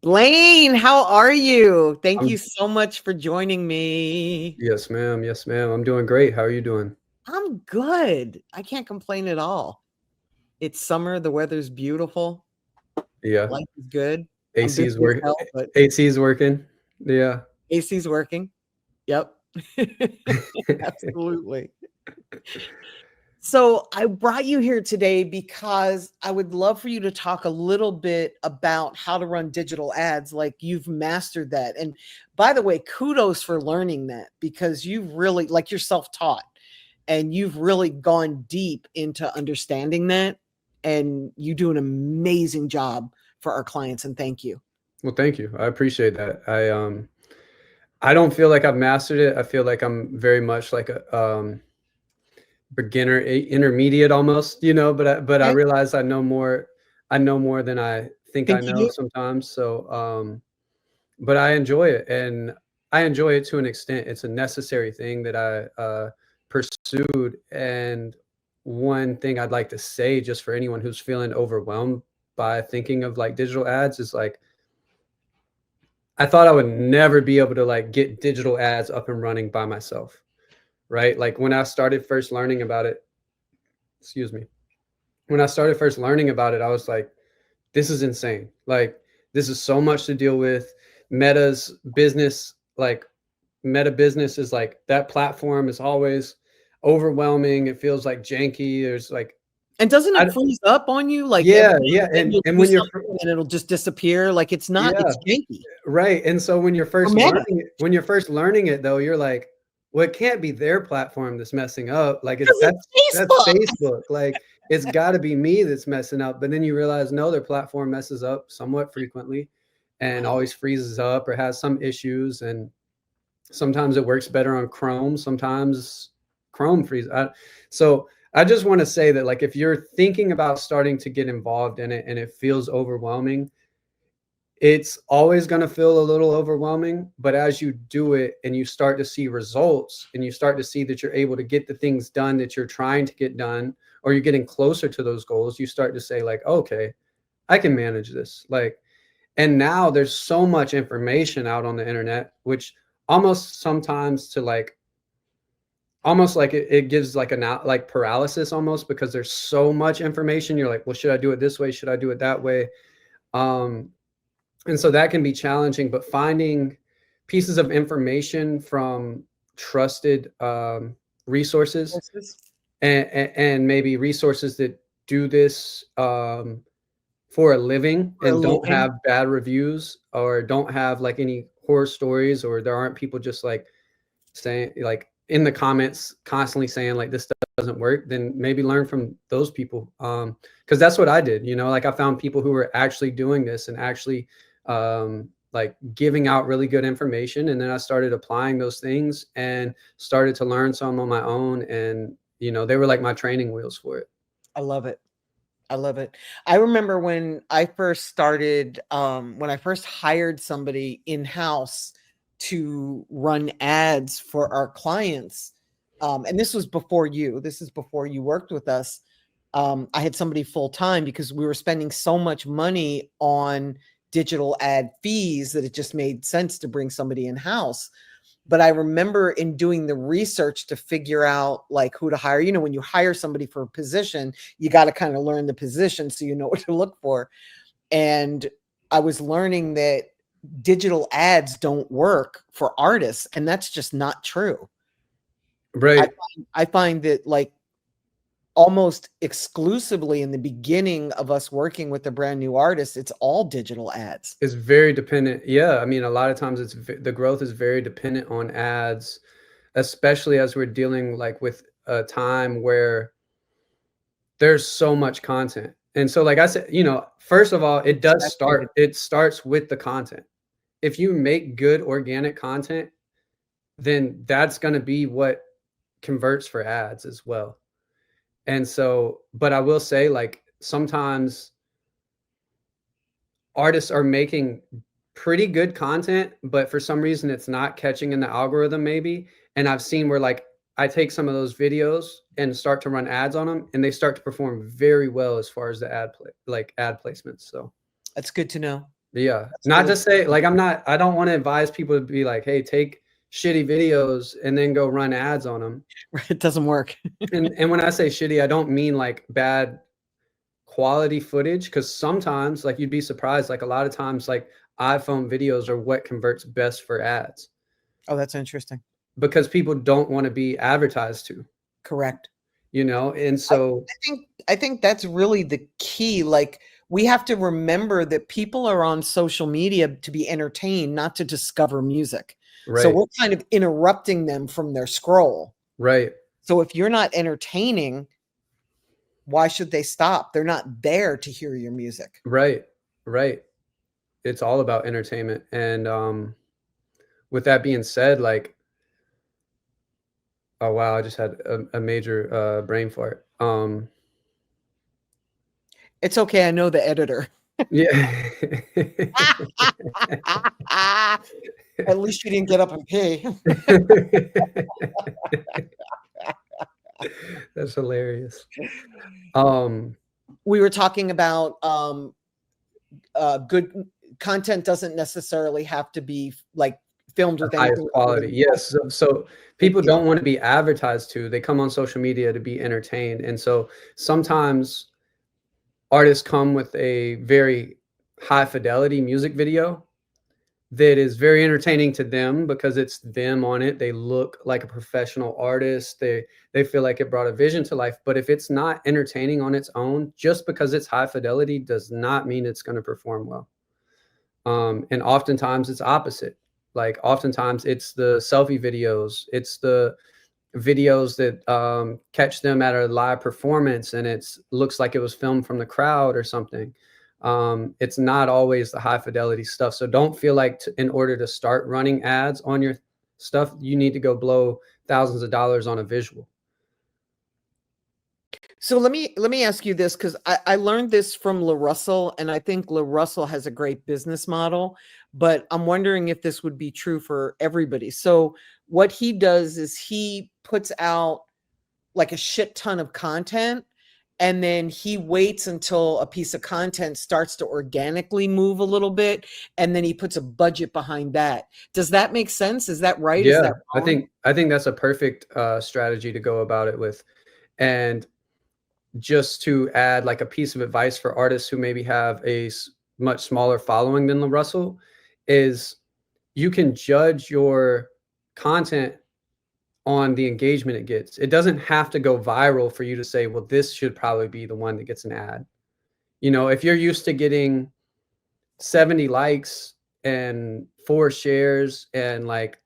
Blane, how are you? Thank you I'm so much for joining me. Yes, ma'am. Yes, ma'am. I'm doing great. How are you doing? I'm good. I can't complain at all. It's summer, the weather's beautiful, Yeah. life is good. I'm AC busy is as work hell, but AC is working. Yeah. AC's working. Yep. Absolutely. So I brought you here today because I would love for you to talk a little bit about how to run digital ads. Like you've mastered that. And by the way, kudos for learning that because you've really, like you're self-taught and you've really gone deep into understanding that. And you do an amazing job for our clients. And thank you. Well, thank you. I appreciate that. I don't feel like I've mastered it. I feel like I'm very much like a beginner, intermediate almost, but I Okay. realize I know more than I think I Think you know do? sometimes. So but I enjoy it, and I enjoy it to an extent. It's a necessary thing that I pursued. And one thing I'd like to say, just for anyone who's feeling overwhelmed by thinking of like digital ads, is like I thought I would never be able to like get digital ads up and running by myself, right? Like when I started first learning about it, excuse me, when I started first learning about it, I was like, this is insane. Like this is so much to deal with. Meta's business, like Meta business is like that platform is always overwhelming. It feels like janky. There's like And doesn't I it freeze up on you? Like every yeah, now yeah. and then you'll And do when you're something and it'll just disappear. Like it's not, yeah, it's janky. right. And so Or Meta. when you're first learning it though, you're like, well, it can't be their platform that's messing up. Like it's Because it's that's Facebook. Facebook. Like it's got to be me that's messing up. But then you realize no, their platform messes up somewhat frequently and always freezes up or has some issues. And sometimes it works better on Chrome. Sometimes Chrome freezes. So I just want to say that like if you're thinking about starting to get involved in it and it feels overwhelming, it's always going to feel a little overwhelming. But as you do it and you start to see results and you start to see that you're able to get the things done that you're trying to get done, or you're getting closer to those goals, you start to say like, okay, I can manage this. Like, and now there's so much information out on the internet, which almost sometimes to like almost like it gives like like paralysis almost, because there's so much information. You're like, well, should I do it this way? Should I do it that way? Um, and so that can be challenging, but finding pieces of information from trusted resources, and maybe resources that do this for a living For a and don't living. have bad reviews or don't have like any horror stories, or there aren't people just like saying like in the comments constantly saying like this doesn't work, then maybe learn from those people. Because that's what I did, like I found people who were actually doing this and actually like giving out really good information, and then I started applying those things and started to learn some on my own, and they were like my training wheels for it. I love it. I love it. I remember when I first started, when I first hired somebody in-house to run ads for our clients, and this was before you. This is before you worked with us. I had somebody full-time because we were spending so much money on digital ad fees that it just made sense to bring somebody in-house. But I remember in doing the research to figure out like who to hire, when you hire somebody for a position, you got to kind of learn the position so you know what to look for. And I was learning that digital ads don't work for artists, and that's just not true. Right. I find that like almost exclusively in the beginning of us working with a brand new artist, it's all digital ads. It's very dependent. Yeah, I mean, a lot of times the growth is very dependent on ads, especially as we're dealing like with a time where there's so much content. And so like I said, first of all, it starts with the content. If you make good organic content, then that's going to be what converts for ads as well. And so, but I will say like sometimes artists are making pretty good content, but for some reason it's not catching in the algorithm maybe. And I've seen where like I take some of those videos and start to run ads on them, and they start to perform very well as far as the ad placements. So That's good to know. Yeah. That's Not really to say like I don't want to advise people to be like, hey, take shitty videos and then go run ads on them. it doesn't work. And when I say shitty, I don't mean like bad quality footage, because sometimes like you'd be surprised, like a lot of times like iPhone videos are what converts best for ads Oh, that's interesting. because people don't want to be advertised to, Correct. and I, so I think that's really the key. Like we have to remember that people are on social media to be entertained, not to discover music. So right, we're kind of interrupting them from their scroll. right, So if you're not entertaining, why should they stop? They're not there to hear your music. right, right. It's all about entertainment. And with that being said, like, oh wow, I just had a major brain fart. It's okay. I know the editor. Yeah. At least you didn't get up and pee. That's hilarious. Um, We were talking about good content doesn't necessarily have to be like filmed the with highest anything other quality. than Yes. So people it, don't want to be advertised to. They come on social media to be entertained. And so sometimes artists come with a very high fidelity music video that is very entertaining to them because it's them on it. They look like a professional artist. They feel like it brought a vision to life. But if it's not entertaining on its own, just because it's high fidelity does not mean it's going to perform well. And oftentimes it's opposite. Like oftentimes it's the selfie videos, it's the videos that catch them at a live performance and it's looks like it was filmed from the crowd or something. It's not always the high fidelity stuff. So don't feel like in order to start running ads on your stuff, you need to go blow thousands of dollars on a visual. So let me ask you this because I learned this from La Russell, and I think La Russell has a great business model, but I'm wondering if this would be true for everybody. So what he does is he puts out like a shit ton of content, and then he waits until a piece of content starts to organically move a little bit, and then he puts a budget behind that. Does that make sense? Is that right? Is Yeah, that wrong? I think that's a perfect strategy to go about it with. And just to add like a piece of advice for artists who maybe have a much smaller following than the Russell is you can judge your content on the engagement it gets. It doesn't have to go viral for you to say, well, this should probably be the one that gets an ad. If you're used to getting 70 likes and 4 shares and like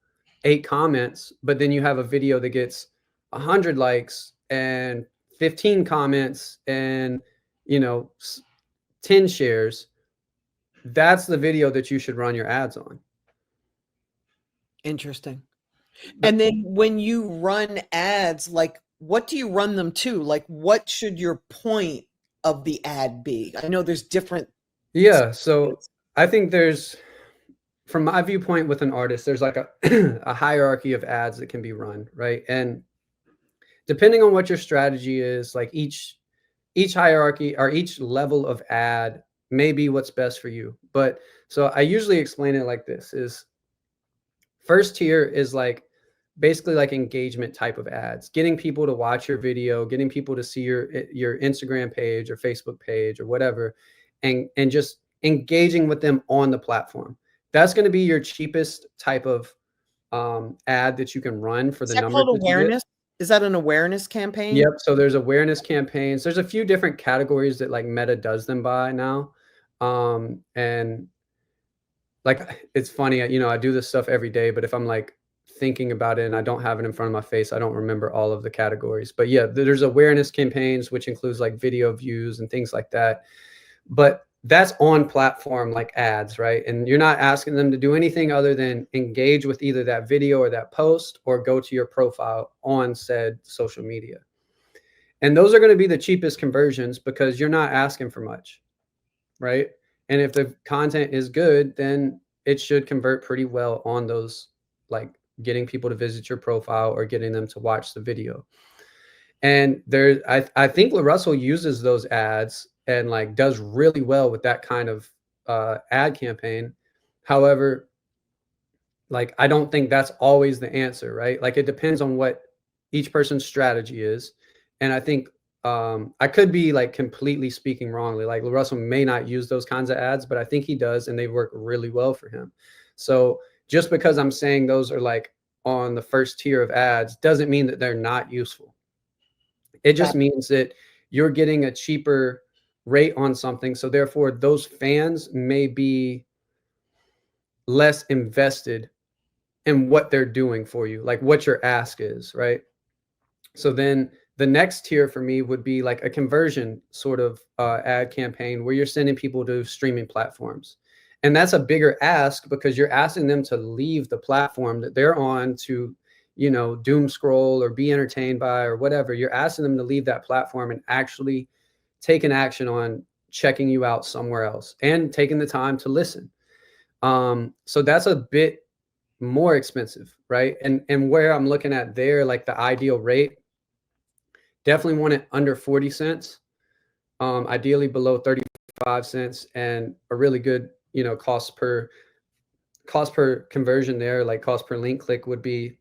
8 comments, but then you have a video that gets 100 likes and 15 comments and 10 shares, that's the video that you should run your ads on. Interesting. But And then when you run ads, like what do you run them to? Like what should your point of the ad be? I know there's different yeah, so I think from my viewpoint with an artist, there's like a, a hierarchy of ads that can be run, right? And depending on what your strategy is, like each hierarchy or each level of ad may be what's best for you. But so I usually explain it like this is first tier is like basically like engagement type of ads, getting people to watch your video, getting people to see your Instagram page or Facebook page or whatever, and just engaging with them on the platform. That's going to be your cheapest type of ad that you can run for Is the that numbers called that you get. awareness? Is that an awareness campaign? Yep. So there's awareness campaigns. There's a few different categories that like Meta does them by now. And like, it's funny, I do this stuff every day, but if I'm like thinking about it and I don't have it in front of my face, I don't remember all of the categories. But yeah, there's awareness campaigns, which includes like video views and things like that. But that's on platform like ads, right? And you're not asking them to do anything other than engage with either that video or that post or go to your profile on said social media. And those are going to be the cheapest conversions because you're not asking for much, right? And if the content is good, then it should convert pretty well on those, like getting people to visit your profile or getting them to watch the video. And I think La Russell uses those ads and like does really well with that kind of ad campaign. However, like, I don't think that's always the answer, right? Like, it depends on what each person's strategy is. And I think I could be like completely speaking wrongly. Like, Russell may not use those kinds of ads, but I think he does, and they work really well for him. So just because I'm saying those are like on the first tier of ads doesn't mean that they're not useful. It just means that you're getting a cheaper rate on something. So therefore, those fans may be less invested in what they're doing for you, like what your ask is, right? So then the next tier for me would be like a conversion sort of ad campaign where you're sending people to streaming platforms. And that's a bigger ask because you're asking them to leave the platform that they're on to, you know, doom scroll or be entertained by or whatever. You're asking them to leave that platform and actually take an action on checking you out somewhere else and taking the time to listen. So that's a bit more expensive, right? And where I'm looking at there, like the ideal rate, definitely want it under 40 cents, ideally below 35 cents, and a really good, you know, cost per conversion there, like cost per link click would be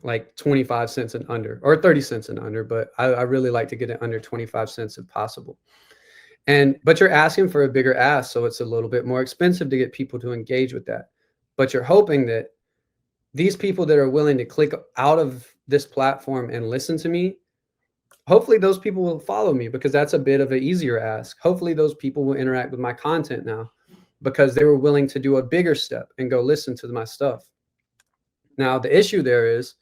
like 25 cents and under, or 30 cents and under, but I really like to get it under 25 cents if possible. But you're asking for a bigger ask, so it's a little bit more expensive to get people to engage with that. But you're hoping that these people that are willing to click out of this platform and listen to me, hopefully those people will follow me because that's a bit of an easier ask. Hopefully those people will interact with my content now because they were willing to do a bigger step and go listen to my stuff. Now, the issue there is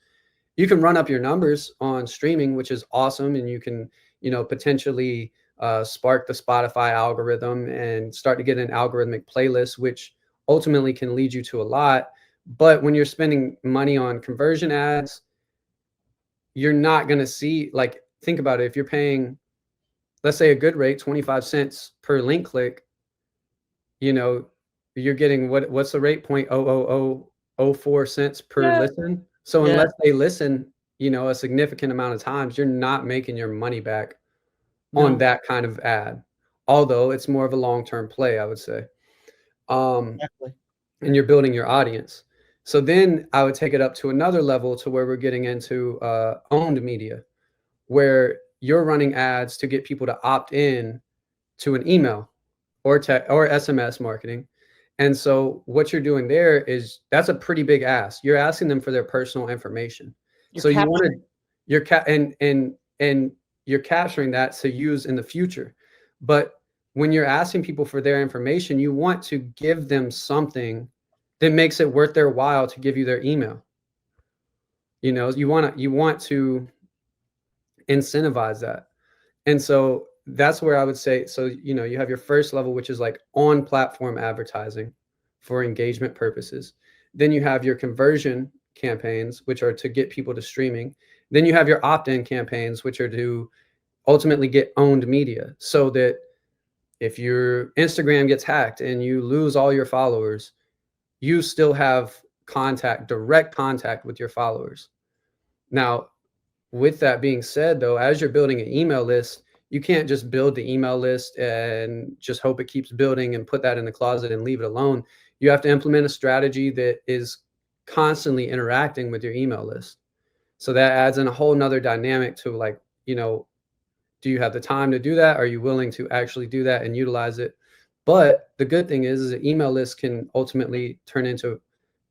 you can run up your numbers on streaming, which is awesome. And you can, you know, potentially spark the Spotify algorithm and start to get an algorithmic playlist, which ultimately can lead you to a lot. But when you're spending money on conversion ads, you're not going to see, like, think about it. If you're paying, let's say a good rate, 25 cents per link click, you know, you're getting what's the rate? 0.00004 cents per listen. So unless they listen, you know, a significant amount of times, you're not making your money back on that kind of ad. Although it's more of a long-term play, I would say. Exactly. And you're building your audience. So then I would take it up to another level to where we're getting into owned media, where you're running ads to get people to opt in to an email or SMS marketing. And so what you're doing there is that's a pretty big ask. You're asking them for their personal information. So you want to and you're capturing that to use in the future. But when you're asking people for their information, you want to give them something that makes it worth their while to give you their email. You know, you want to incentivize that. And so that's where I would say, so, you know, you have your first level, which is like on platform advertising for engagement purposes. Then you have your conversion campaigns, which are to get people to streaming. Then you have your opt-in campaigns, which are to ultimately get owned media, so that if your Instagram gets hacked and you lose all your followers, you still have direct contact with your followers. Now, with that being said, though, as you're building an email list, you can't just build the email list and just hope it keeps building and put that in the closet and leave it alone. You have to implement a strategy that is constantly interacting with your email list. So that adds in a whole nother dynamic to, like, you know, do you have the time to do that? Are you willing to actually do that and utilize it? But the good thing is that email lists can ultimately turn into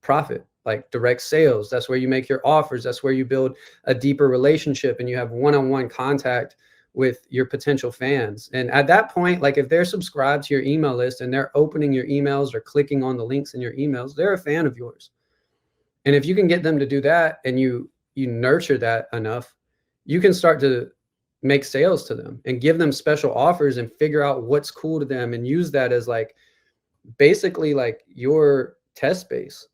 profit, like direct sales. That's where you make your offers. That's where you build a deeper relationship and you have one-on-one contact with your potential fans. And at that point, like, if they're subscribed to your email list and they're opening your emails or clicking on the links in your emails, they're a fan of yours. And if you can get them to do that and you nurture that enough, you can start to make sales to them and give them special offers and figure out what's cool to them and use that as, like, basically like your test base.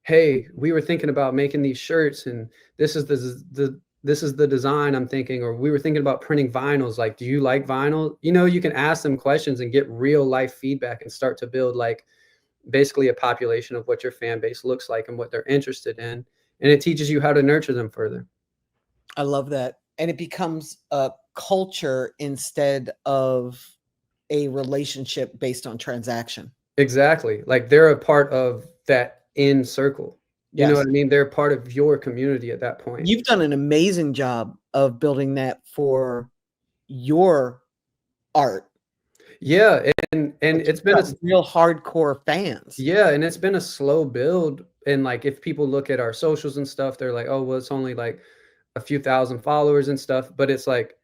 Hey, we were thinking about making these shirts and this is the design I'm thinking, or we were thinking about printing vinyls. Like, do you like vinyl? You know, you can ask them questions and get real life feedback and start to build, like, basically a population of what your fan base looks like and what they're interested in. And it teaches you how to nurture them further. I love that. And it becomes a culture instead of a relationship based on transaction. Exactly. Like they're a part of that in circle. You know what Yes. I mean? They're part of your community at that point. You've done an amazing job of building that for your art. Yeah, and Like it's you've been a got real hardcore fans. yeah, and it's been a slow build. And like if people look at our socials and stuff, they're like, oh, well, it's only like a few thousand followers and stuff. But it's like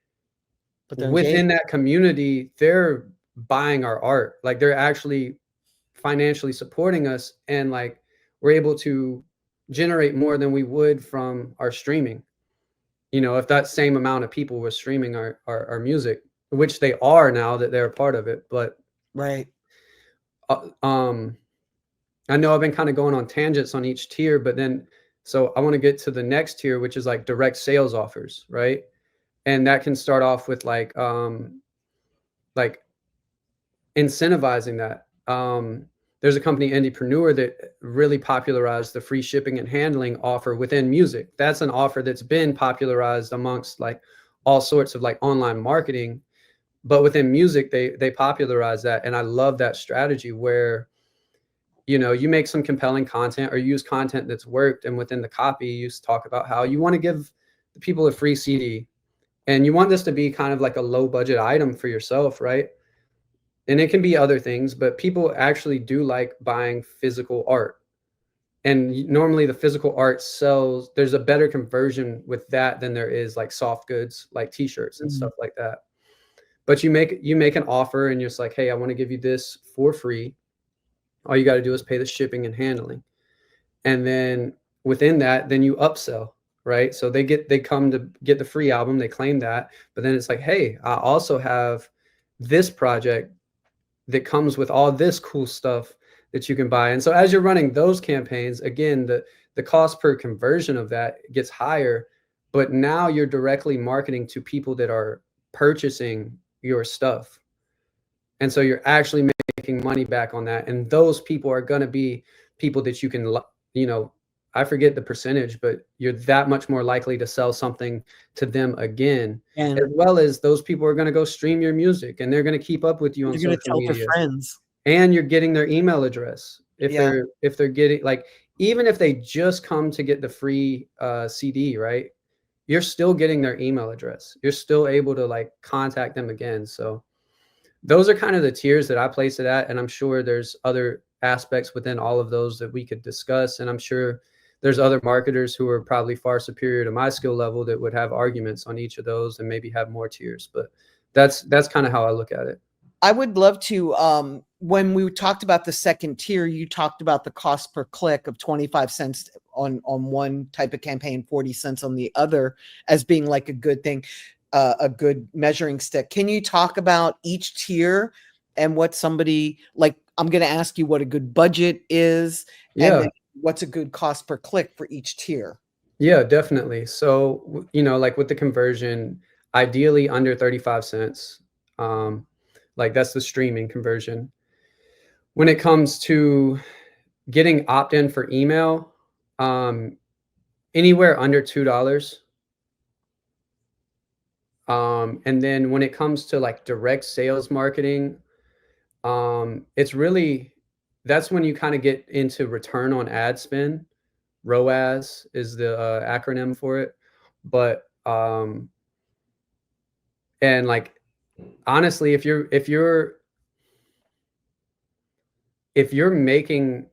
But they're engaged. within that community, they're buying our art. Like they're actually financially supporting us, and like we're able to generate more than we would from our streaming. You know, if that same amount of people were streaming our music, which they are now that they're a part of it. But Right. uh, um I know I've been kind of going on tangents on each tier, but then so I want to get to the next tier, which is like direct sales offers, right? And that can start off with like incentivizing that. There's a company, Indiepreneur, that really popularized the free shipping and handling offer within music. That's an offer that's been popularized amongst like all sorts of like online marketing, but within music, they popularized that, and I love that strategy where you know you make some compelling content or use content that's worked, and within the copy you talk about how you want to give the people a free CD, and you want this to be kind of like a low budget item for yourself, right? And it can be other things, but people actually do like buying physical art. And normally the physical art sells, there's a better conversion with that than there is like soft goods, like t-shirts and Mhm. stuff like that. But you make an offer and you're just like, hey, I want to give you this for free. All you got to do is pay the shipping and handling. And then within that, then you upsell, right? So they come to get the free album, they claim that, but then it's like, hey, I also have this project that comes with all this cool stuff that you can buy. And so as you're running those campaigns, again, the cost per conversion of that gets higher, but now you're directly marketing to people that are purchasing your stuff. And so you're actually making money back on that. And those people are going to be people that you can, you know, I forget the percentage, but you're that much more likely to sell something to them again, as And well as those people are going to go stream your music and they're going to keep up with you on you're going to social tell their media, friends. and you're getting their email address. If Yeah. they're getting like, even if they just come to get the free CD, right? You're still getting their email address. You're still able to like contact them again. So those are kind of the tiers that I place it at. And I'm sure there's other aspects within all of those that we could discuss. And I'm sure there's other marketers who are probably far superior to my skill level that would have arguments on each of those and maybe have more tiers. But that's kind of how I look at it. I would love to, when we talked about the second tier, you talked about the cost per click of 25 cents on one type of campaign, 40 cents on the other, as being like a good thing, a good measuring stick. Can you talk about each tier and what somebody, like, I'm going to ask you what a good budget is, and Yeah. then what's a good cost per click for each tier? Yeah, definitely. So, you know, like with the conversion, ideally under 35 cents. Um, like that's the streaming conversion. When it comes to getting opt-in for email, um, anywhere under $2. And then when it comes to like direct sales marketing, it's really, that's when you kind of get into return on ad spend. ROAS is the acronym for it. But and like honestly, if you're making,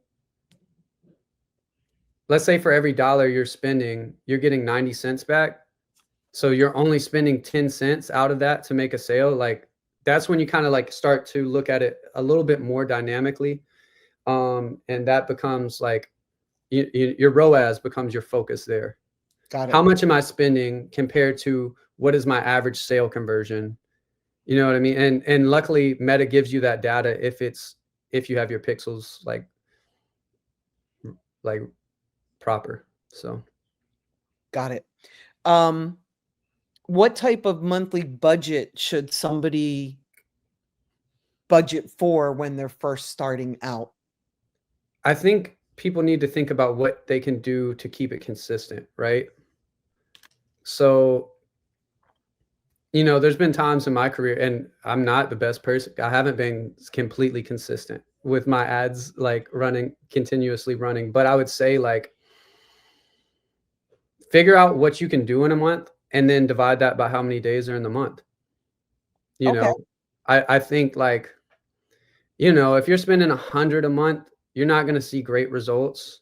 let's say for every dollar you're spending, you're getting 90 cents back. So you're only spending 10 cents out of that to make a sale. Like that's when you kind of like start to look at it a little bit more dynamically. And that becomes like your ROAS becomes your focus there. Got How it. much am I spending compared to what is my average sale conversion? You know what I mean? And luckily Meta gives you that data if you have your pixels like proper. So Got it. What type of monthly budget should somebody budget for when they're first starting out? I think people need to think about what they can do to keep it consistent, right? So you know, there's been times in my career, and I'm not the best person. I haven't been completely consistent with my ads, like continuously running. But I would say, like, figure out what you can do in a month and then divide that by how many days are in the month. You Okay. know, I think, like, you know, if you're spending 100 a month, you're not going to see great results.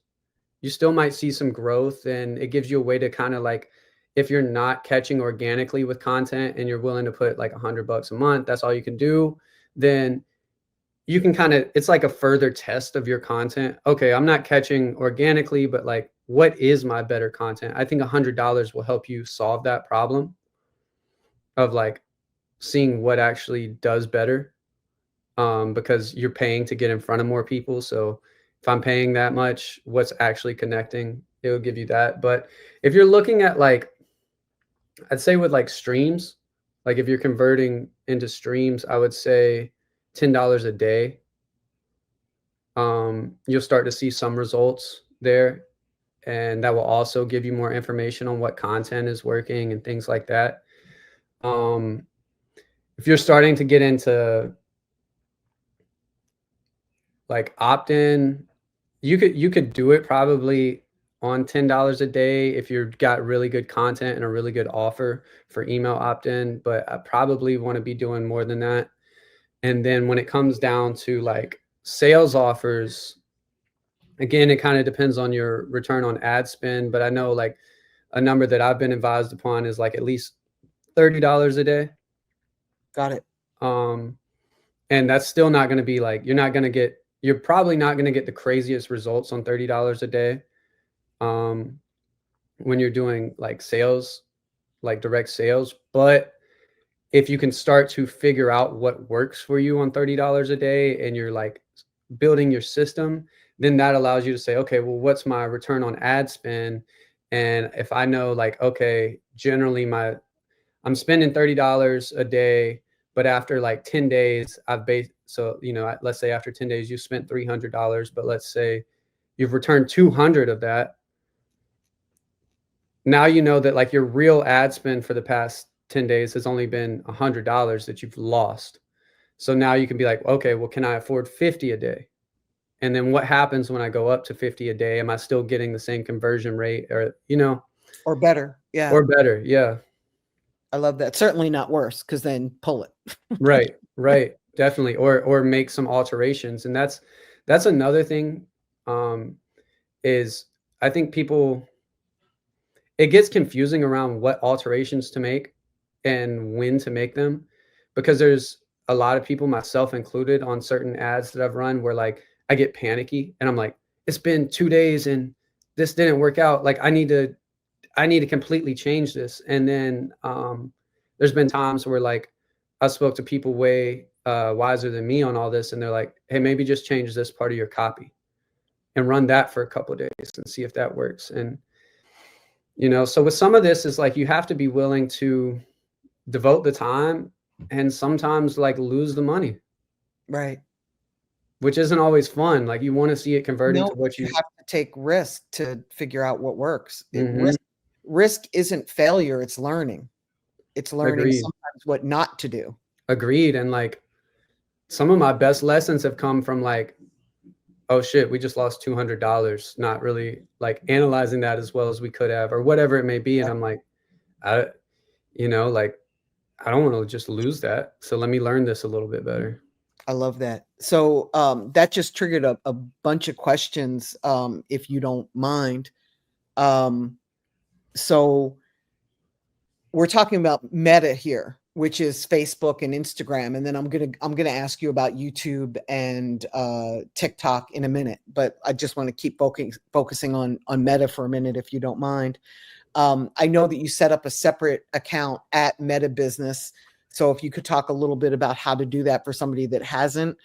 You still might see some growth, and it gives you a way to kind of, like, if you're not catching organically with content and you're willing to put like $100 a month, that's all you can do, then you can kind of, it's like a further test of your content. Okay, I'm not catching organically, but like, what is my better content? I think $100 will help you solve that problem of like seeing what actually does better, because you're paying to get in front of more people. So if I'm paying that much, what's actually connecting, it will give you that. But if you're looking at, like, I'd say with like streams, like if you're converting into streams, I would say $10 a day. You'll start to see some results there, and that will also give you more information on what content is working and things like that. If you're starting to get into like opt-in, you could do it probably on $10 a day if you've got really good content and a really good offer for email opt-in, but I probably want to be doing more than that. And then when it comes down to like sales offers, again, it kind of depends on your return on ad spend, but I know like a number that I've been advised upon is like at least $30 a day. Got it. And that's still not going to be like, you're probably not going to get the craziest results on $30 a day. When you're doing like sales, like direct sales. But if you can start to figure out what works for you on $30 a day and you're like building your system, then that allows you to say, okay, well, what's my return on ad spend? And if I know, like, okay, generally I'm spending $30 a day, but after like 10 days, so, you know, let's say after 10 days, you spent $300, but let's say you've returned 200 of that. Now, you know that like your real ad spend for the past 10 days has only been $100 that you've lost. So now you can be like, okay, well, can I afford 50 a day? And then what happens when I go up to 50 a day? Am I still getting the same conversion rate, or, you know, Or better. Yeah. or better? Yeah. I love that. Certainly not worse, because then pull it. Right. Right. Definitely. Or make some alterations. And that's another thing, is I think it gets confusing around what alterations to make and when to make them, because there's a lot of people, myself included, on certain ads that I've run where like I get panicky and I'm like, it's been 2 days and this didn't work out. Like I need to completely change this. And then there's been times where like I spoke to people way wiser than me on all this, and they're like, hey, maybe just change this part of your copy and run that for a couple of days and see if that works. And you know, so with some of this is like you have to be willing to devote the time and sometimes like lose the money, Right. which isn't always fun. Like you want to see it converting No, to what you you. have to take risk to figure out what works. Mhm. Risk isn't failure, it's learning. It's learning Agreed. sometimes what not to do. Agreed. And like some of my best lessons have come from like, oh shit, we just lost $200, not really like analyzing that as well as we could have, or whatever it may be. And I'm like, I, like I don't want to just lose that. So let me learn this a little bit better. I love that. So that just triggered a bunch of questions, if you don't mind. So we're talking about Meta here, which is Facebook and Instagram, and then I'm gonna ask you about YouTube and TikTok in a minute. But I just want to keep focusing on Meta for a minute, if you don't mind. I know that you set up a separate account at Meta Business, so if you could talk a little bit about how to do that for somebody that hasn't.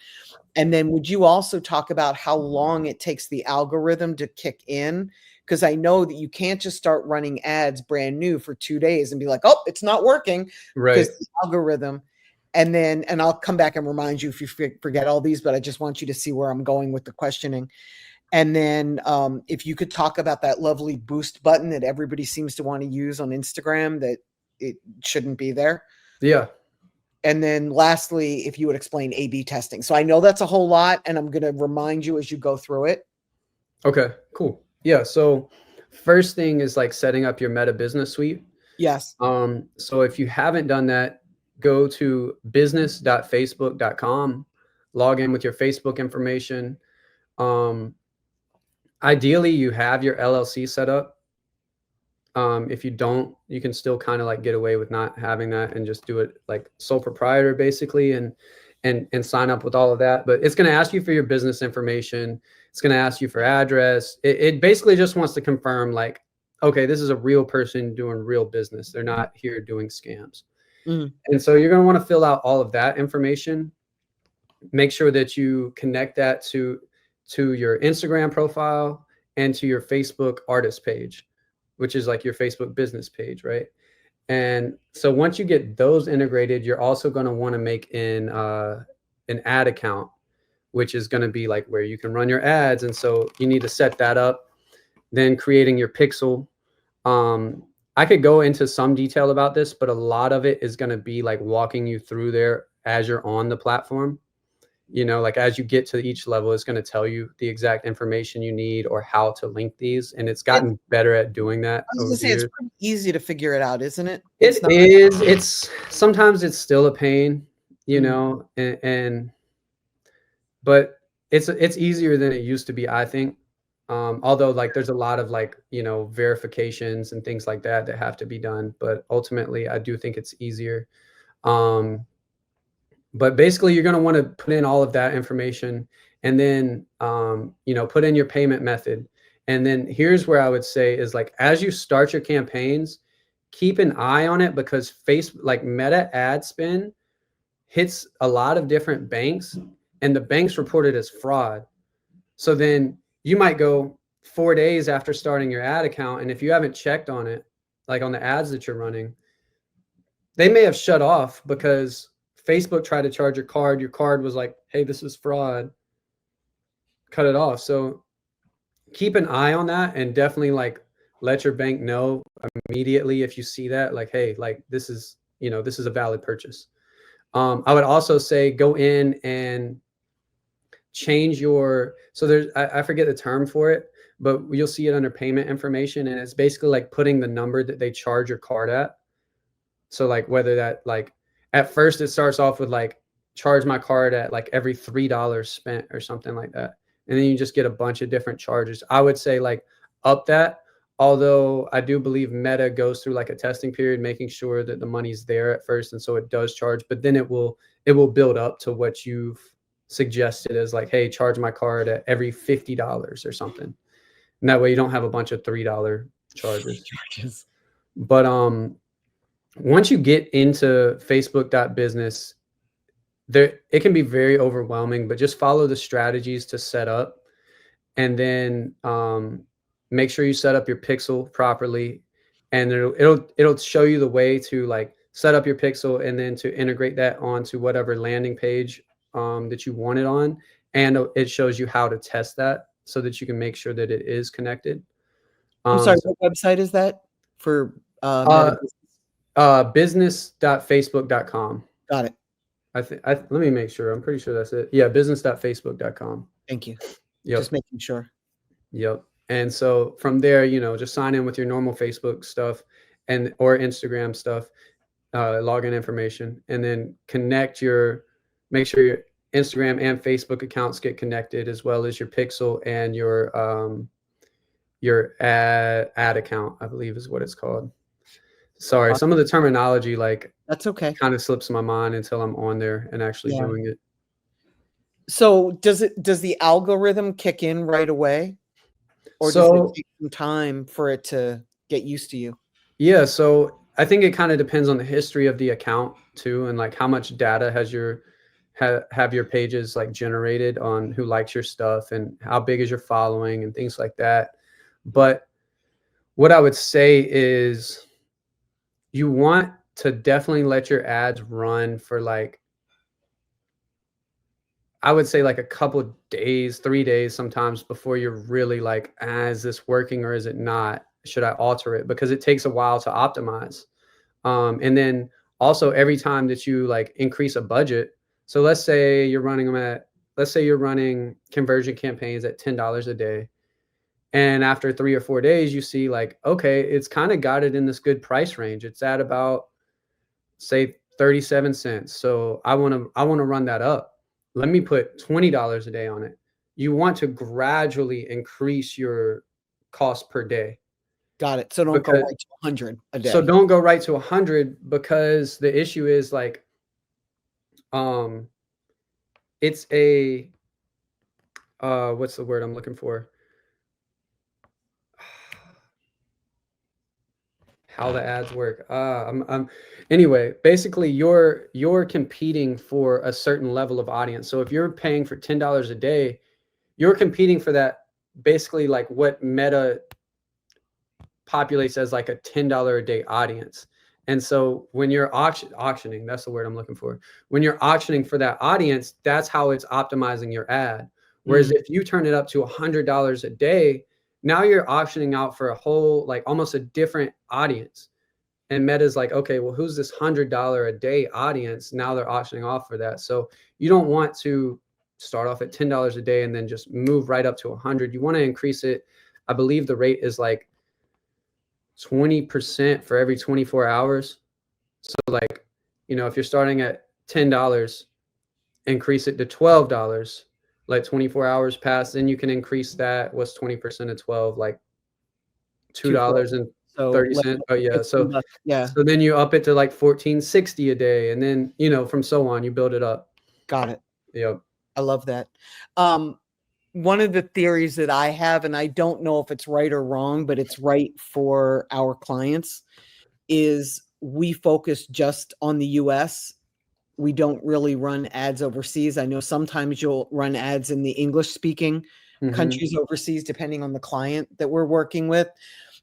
And then would you also talk about how long it takes the algorithm to kick in? Because I know that you can't just start running ads brand new for 2 days and be like, oh, it's not working, Right. because the algorithm. And I'll come back and remind you if you forget all these, but I just want you to see where I'm going with the questioning. And then if you could talk about that lovely boost button that everybody seems to want to use on Instagram, that it shouldn't be there. Yeah. And then lastly, if you would explain A/B testing. So I know that's a whole lot, and I'm going to remind you as you go through it. Okay, cool. Yeah. So first thing is like setting up your Meta Business Suite. Yes. So if you haven't done that, go to business.facebook.com, log in with your Facebook information. Um, Ideally, you have your LLC set up. If you don't, you can still kind of like get away with not having that and just do it like sole proprietor basically, and sign up with all of that. But it's going to ask you for your business information. It's going to ask you for address. It basically just wants to confirm like, okay, this is a real person doing real business. They're not here doing scams. Mm. And so you're going to want to fill out all of that information. Make sure that you connect that to your Instagram profile and to your Facebook artist page, which is like your Facebook business page, right? And so once you get those integrated, you're also going to want to make an ad account, which is going to be like where you can run your ads. And so you need to set that up. Then creating your pixel. I could go into some detail about this, but a lot of it is going to be like walking you through there as you're on the platform. You know, like as you get to each level, it's going to tell you the exact information you need or how to link these. And it's gotten better at doing that I was over going to the say, years. it's pretty easy to figure it out, isn't it? It is. It's sometimes it's still a pain, you know, but it's easier than it used to be, I think. Although like there's a lot of like, you know, verifications and things like that that have to be done, but ultimately I do think it's easier. But basically you're going to want to put in all of that information and then, you know, put in your payment method. And then here's where I would say is like, as you start your campaigns, keep an eye on it because like Meta ad spend hits a lot of different banks and the banks report it as fraud. So then you might go 4 days after starting your ad account. And if you haven't checked on it, like on the ads that you're running, they may have shut off because Facebook tried to charge your card. Your card was like, hey, this is fraud. Cut it off. So keep an eye on that and definitely like let your bank know immediately if you see that, like, hey, like this is, you know, this is a valid purchase. I would also say go in and change your, so there's, I forget the term for it, but you'll see it under payment information. And it's basically like putting the number that they charge your card at. So like whether that like at first it starts off with like charge my card at like every $3 spent or something like that. And then you just get a bunch of different charges. I would say like up that, although I do believe Meta goes through like a testing period, making sure that the money's there at first. And so it does charge, but then it will build up to what you've suggested as like, hey, charge my card at every $50 or something. And that way you don't have a bunch of $3 charges. But once you get into Facebook.business, there it can be very overwhelming, but just follow the strategies to set up, and then make sure you set up your pixel properly, and it'll show you the way to like set up your pixel and then to integrate that onto whatever landing page that you want it on, and it shows you how to test that so that you can make sure that it is connected. I'm sorry, what website is that for business.facebook.com. Got it. Let me make sure. I'm pretty sure that's it. Yeah, business.facebook.com. Thank you. Yep. Just making sure. Yep. And so from there, you know, just sign in with your normal Facebook stuff and or Instagram stuff, login information, and then make sure your Instagram and Facebook accounts get connected, as well as your Pixel and your ad account, I believe is what it's called. Sorry, some of the terminology like that's okay, kind of slips my mind until I'm on there and actually doing it. So does the algorithm kick in right away, or does it take some time for it to get used to you? Yeah, so I think it kind of depends on the history of the account too, and like how much data has have your pages like generated on who likes your stuff and how big is your following and things like that. But what I would say is you want to definitely let your ads run for like, I would say like a couple days, 3 days sometimes before you're really like, is this working or is it not? Should I alter it? Because it takes a while to optimize. And then also every time that you like increase a budget, so let's say you're running conversion campaigns at $10 a day, and after 3 or 4 days you see like, okay, it's kind of got it in this good price range, it's at about say 37 cents, so I want to run that up, let me put $20 a day on it. You want to gradually increase your cost per day. Got it. So don't go Because right to 100 a so day. don't go right to 100, because the issue is like, um it's a what's the word I'm looking for? How the ads work. I'm anyway, basically you're competing for a certain level of audience. So if you're paying for $10 a day, you're competing for that, basically like what Meta populates as like a $10 a day audience. And so when you're auctioning, that's the word I'm looking for. When you're auctioning for that audience, that's how it's optimizing your ad. Whereas if you turn it up to $100 a day, now you're auctioning out for a whole, like almost a different audience. And Meta's like, okay, well, who's this $100 a day audience? Now they're auctioning off for that. So you don't want to start off at $10 a day and then just move right up to 100. You want to increase it. I believe the rate is like 20% for every 24 hours. So like, if you're starting at $10, increase it to $12, let 24 hours pass, then you can increase that. What's 20% of 12? Like $2.30. So But yeah, so yeah, so then you up it to like 1460 a day, and then from so on you build it up. got it. Yep. I love that. One of the theories that I have, and I don't know if it's right or wrong, but it's right for our clients, is we focus just on the US. We don't really run ads overseas. I know sometimes you'll run ads in the English speaking countries overseas, depending on the client that we're working with.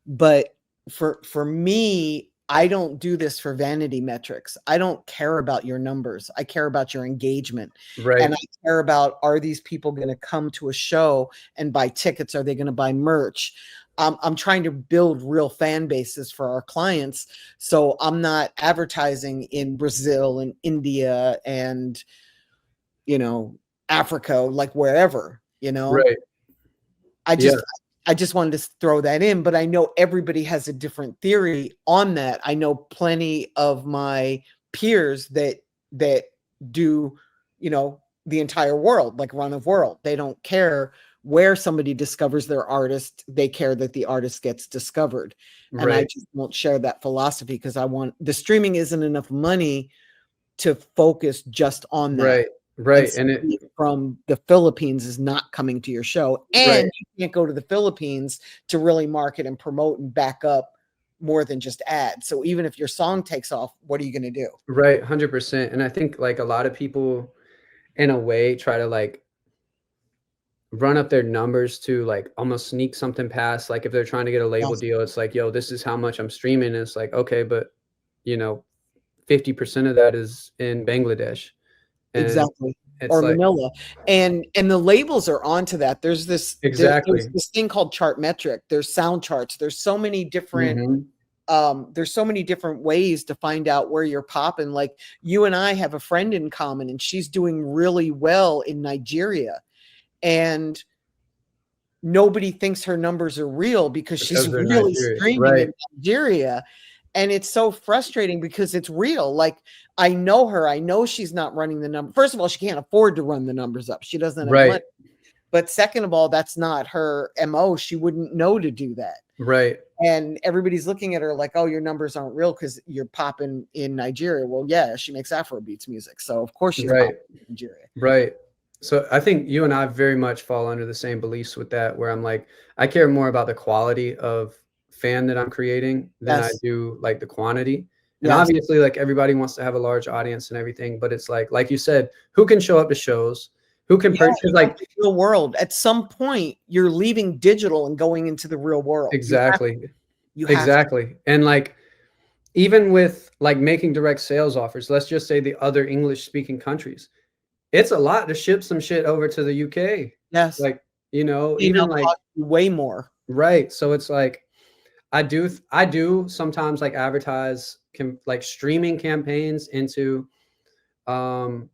But for me, I don't do this for vanity metrics. I don't care about your numbers. I care about your engagement. Right. And I care about, are these people going to come to a show and buy tickets? Are they going to buy merch? I'm trying to build real fan bases for our clients. So I'm not advertising in Brazil and India and, Africa, like wherever, Right. I just wanted to throw that in, but I know everybody has a different theory on that. I know plenty of my peers that do, the entire world, like run of world. They don't care where somebody discovers their artist. They care that the artist gets discovered. And I just won't share that philosophy because the streaming isn't enough money to focus just on that. Right. And it from the Philippines is not coming to your show. And you can't go to the Philippines to really market and promote and back up more than just ads. So even if your song takes off, what are you going to do? Right. 100%. And I think like a lot of people in a way try to like run up their numbers to like almost sneak something past. Like if they're trying to get a label deal, it's like, yo, this is how much I'm streaming. And it's like, okay, but 50% of that is in Bangladesh. And exactly. Or like, Manila. And the labels are onto that. There's this there's this thing called Chartmetric. There's sound charts. There's so many different there's so many different ways to find out where you're popping. Like you and I have a friend in common and she's doing really well in Nigeria. And nobody thinks her numbers are real because she's really streaming in Nigeria. And it's so frustrating because it's real. Like I know her. I know she's not running the number. First of all, she can't afford to run the numbers up. She doesn't have money. But second of all, that's not her MO. She wouldn't know to do that. Right. And everybody's looking at her like, oh, your numbers aren't real because you're popping in Nigeria. Well, yeah, she makes Afrobeats music. So of course she's popping in Nigeria. Right. So I think you and I very much fall under the same beliefs with that, where I'm like, I care more about the quality of fan that I'm creating than I do like the quantity. And obviously like everybody wants to have a large audience and everything, but it's like you said, who can show up to shows? Who can purchase like the real world? At some point, you're leaving digital and going into the real world. Exactly. You have to. And like even with like making direct sales offers, let's just say the other English speaking countries, it's a lot to ship some shit over to the UK. Yes. Like, even like way more. Right. So it's like, I do sometimes like advertise like streaming campaigns into um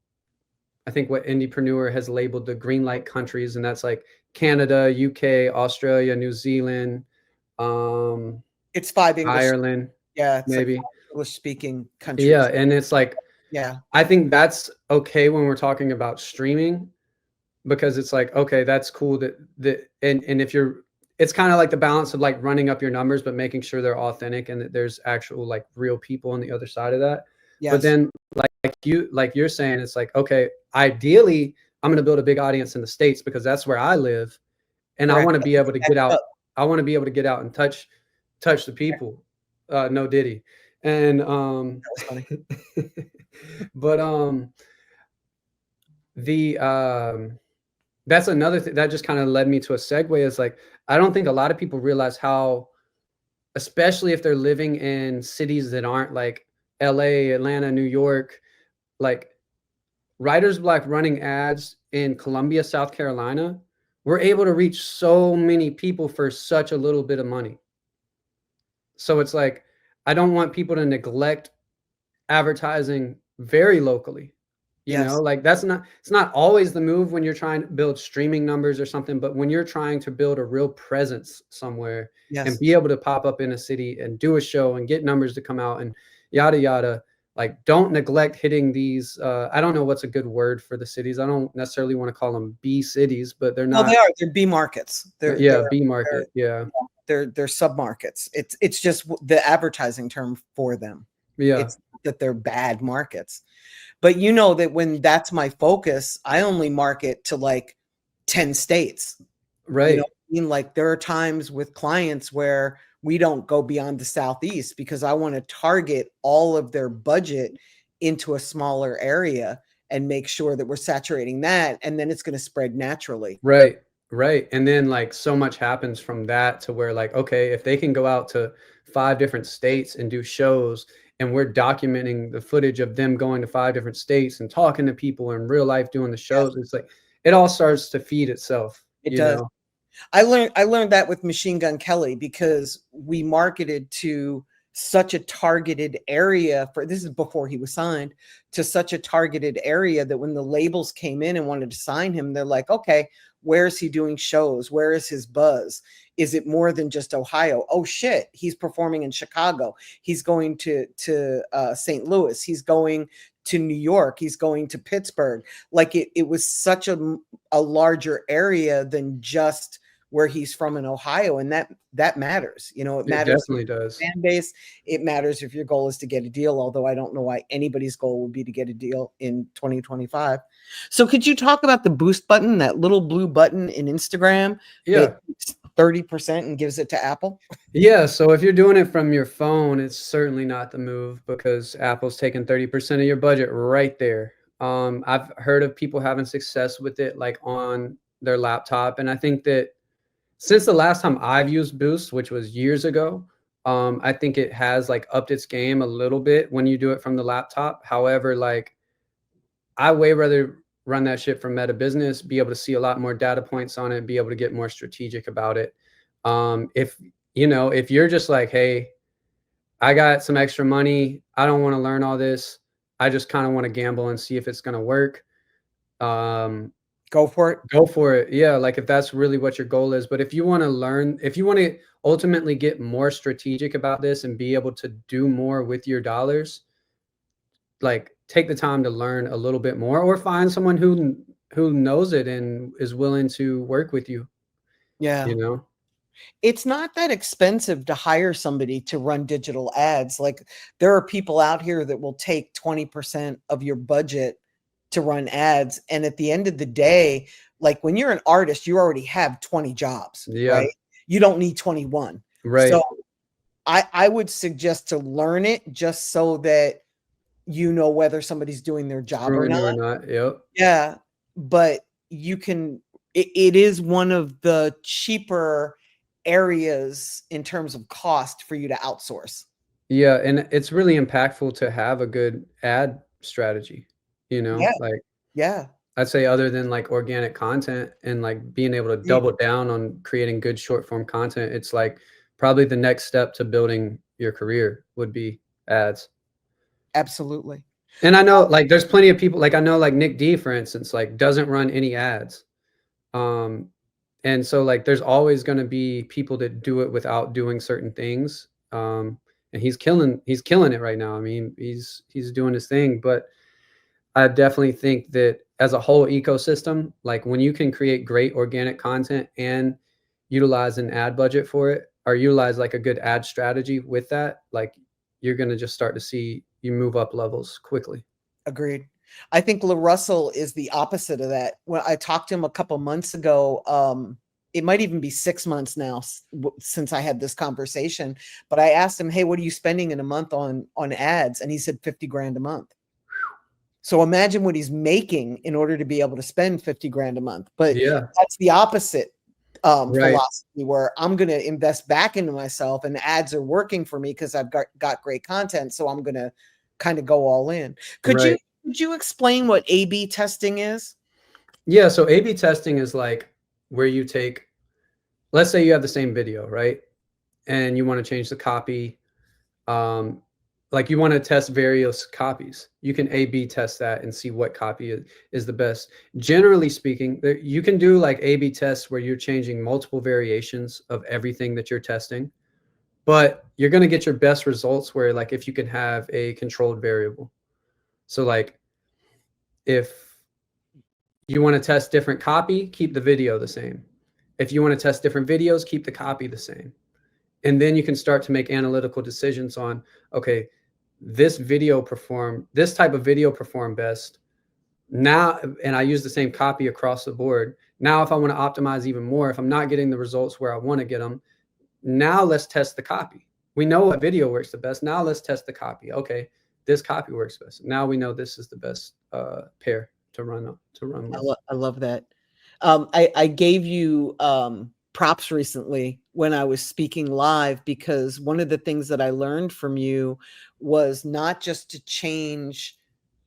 I think what Indiepreneur has labeled the green light countries, and that's like Canada, UK, Australia, New Zealand, um, It's 5 English. Ireland, Yeah, it's like 5 maybe. English speaking Yeah, countries. and it's like Yeah. I think that's okay when we're talking about streaming, because it's like, okay, that's cool that and if you're, it's kind of like the balance of like running up your numbers but making sure they're authentic and that there's actual like real people on the other side of that. But Yes. then like you're saying, it's like, okay, ideally I'm going to build a big audience in the States because that's where I live, and I Correct. want to be able to get Back out. up. I want to be able to get out and touch the people. No Diddy. And That was funny. but the that's another thing that just kind of led me to a segue, is like, I don't think a lot of people realize how, especially if they're living in cities that aren't like LA, Atlanta, New York, like Writers Block running ads in Columbia, South Carolina, we're able to reach so many people for such a little bit of money. So it's like, I don't want people to neglect advertising very locally. You know, Yes. like that's not, it's not always the move when you're trying to build streaming numbers or something, but when you're trying to build a real presence somewhere and Yes. be able to pop up in a city and do a show and get numbers to come out and yada yada, like don't neglect hitting these I don't know what's a good word for the cities. I don't necessarily want to call them B cities, but they're No, not. they are. They're B markets. Yeah, B They're market. Yeah. they're sub-markets. It's just the advertising term for them. Yeah. It's not that they're bad markets. But you know that when that's my focus, I only market to like 10 states. You know Right. what I mean? Like there are times with clients where we don't go beyond the Southeast because I want to target all of their budget into a smaller area and make sure that we're saturating that. And then it's going to spread naturally. Right. Right. And then like so much happens from that to where like, okay, if they can go out to 5 different states and do shows, and we're documenting the footage of them going to 5 different states and talking to people in real life doing the Yes, shows, it's like it all starts to feed itself, it you does. know? I learned that with Machine Gun Kelly because we marketed to such a targeted area for this is before he was signed to such a targeted area that when the labels came in and wanted to sign him, they're like, okay, where is he doing shows? Where is his buzz? Is it more than just Ohio? Oh shit, he's performing in Chicago. He's going to St. Louis. He's going to New York. He's going to Pittsburgh. Like it was such a larger area than just where he's from in Ohio, and that matters. You know, it It matters definitely does. fan base. It matters if your goal is to get a deal, although I don't know why anybody's goal would be to get a deal in 2025. So could you talk about the boost button, that little blue button in Instagram Yeah. that 30% and gives it to Apple? Yeah, so if you're doing it from your phone, it's certainly not the move because Apple's taking 30% of your budget right there. I've heard of people having success with it like on their laptop, and I think that since the last time I've used Boost, which was years ago, I think it has like upped its game a little bit when you do it from the laptop. However, like I way rather run that shit from Meta Business, be able to see a lot more data points on it, be able to get more strategic about it. If you know, if you're just like, hey, I got some extra money, I don't want to learn all this, I just kind of want to gamble and see if it's going to work. Um, Go for it. Go for it. Yeah, like if that's really what your goal is. But if you want to learn, if you want to ultimately get more strategic about this and be able to do more with your dollars, like take the time to learn a little bit more or find someone who knows it and is willing to work with you, Yeah. you know? It's not that expensive to hire somebody to run digital ads. Like there are people out here that will take 20% of your budget to run ads. And at the end of the day, like when you're an artist, you already have 20 jobs, Yeah, right? You don't need 21. right. So I would suggest to learn it just so that you know whether somebody's doing their job or Screwing not. you or not. Yep. Yeah. But you can, it is one of the cheaper areas in terms of cost for you to outsource. Yeah, and it's really impactful to have a good ad strategy, you know? Yeah. Like Yeah. I'd say other than like organic content and like being able to You, double down on creating good short form content, it's like probably the next step to building your career would be ads. Absolutely. And I know like there's plenty of people, like I know like Nick D, for instance, like doesn't run any ads. Um, and so like there's always going to be people that do it without doing certain things. And he's killing it right now. I mean, he's doing his thing, but I definitely think that as a whole ecosystem, like when you can create great organic content and utilize an ad budget for it, or utilize like a good ad strategy with that, like you're going to just start to see you move up levels quickly. Agreed. I think LaRussell is the opposite of that. When I talked to him a couple months ago, it might even be 6 months now since I had this conversation, but I asked him, hey, what are you spending in a month on ads? And he said 50 grand a month. So imagine what he's making in order to be able to spend 50 grand a month. But Yeah, that's the opposite right, philosophy, where I'm going to invest back into myself, and ads are working for me because I've got great content. So I'm going to kind of go all in. Could right. you explain what A/B testing is? Yeah, so A/B testing is like where you take, let's say you have the same video, right? And you want to change the copy. Like you want to test various copies. You can A/B test that and see what copy is the best. Generally speaking, you can do like A/B tests where you're changing multiple variations of everything that you're testing, but you're going to get your best results where like if you can have a controlled variable. So like if you want to test different copy, keep the video the same. If you want to test different videos, keep the copy the same. And then you can start to make analytical decisions on, okay, this type of video performed best now, and I use the same copy across the board. Now, if I want to optimize even more, if I'm not getting the results where I want to get them, now let's test the copy. We know what video works the best. Now let's test the copy. Okay, this copy works best. Now we know this is the best pair to run with. I love that. I gave you props recently when I was speaking live, because one of the things that I learned from you was not just to change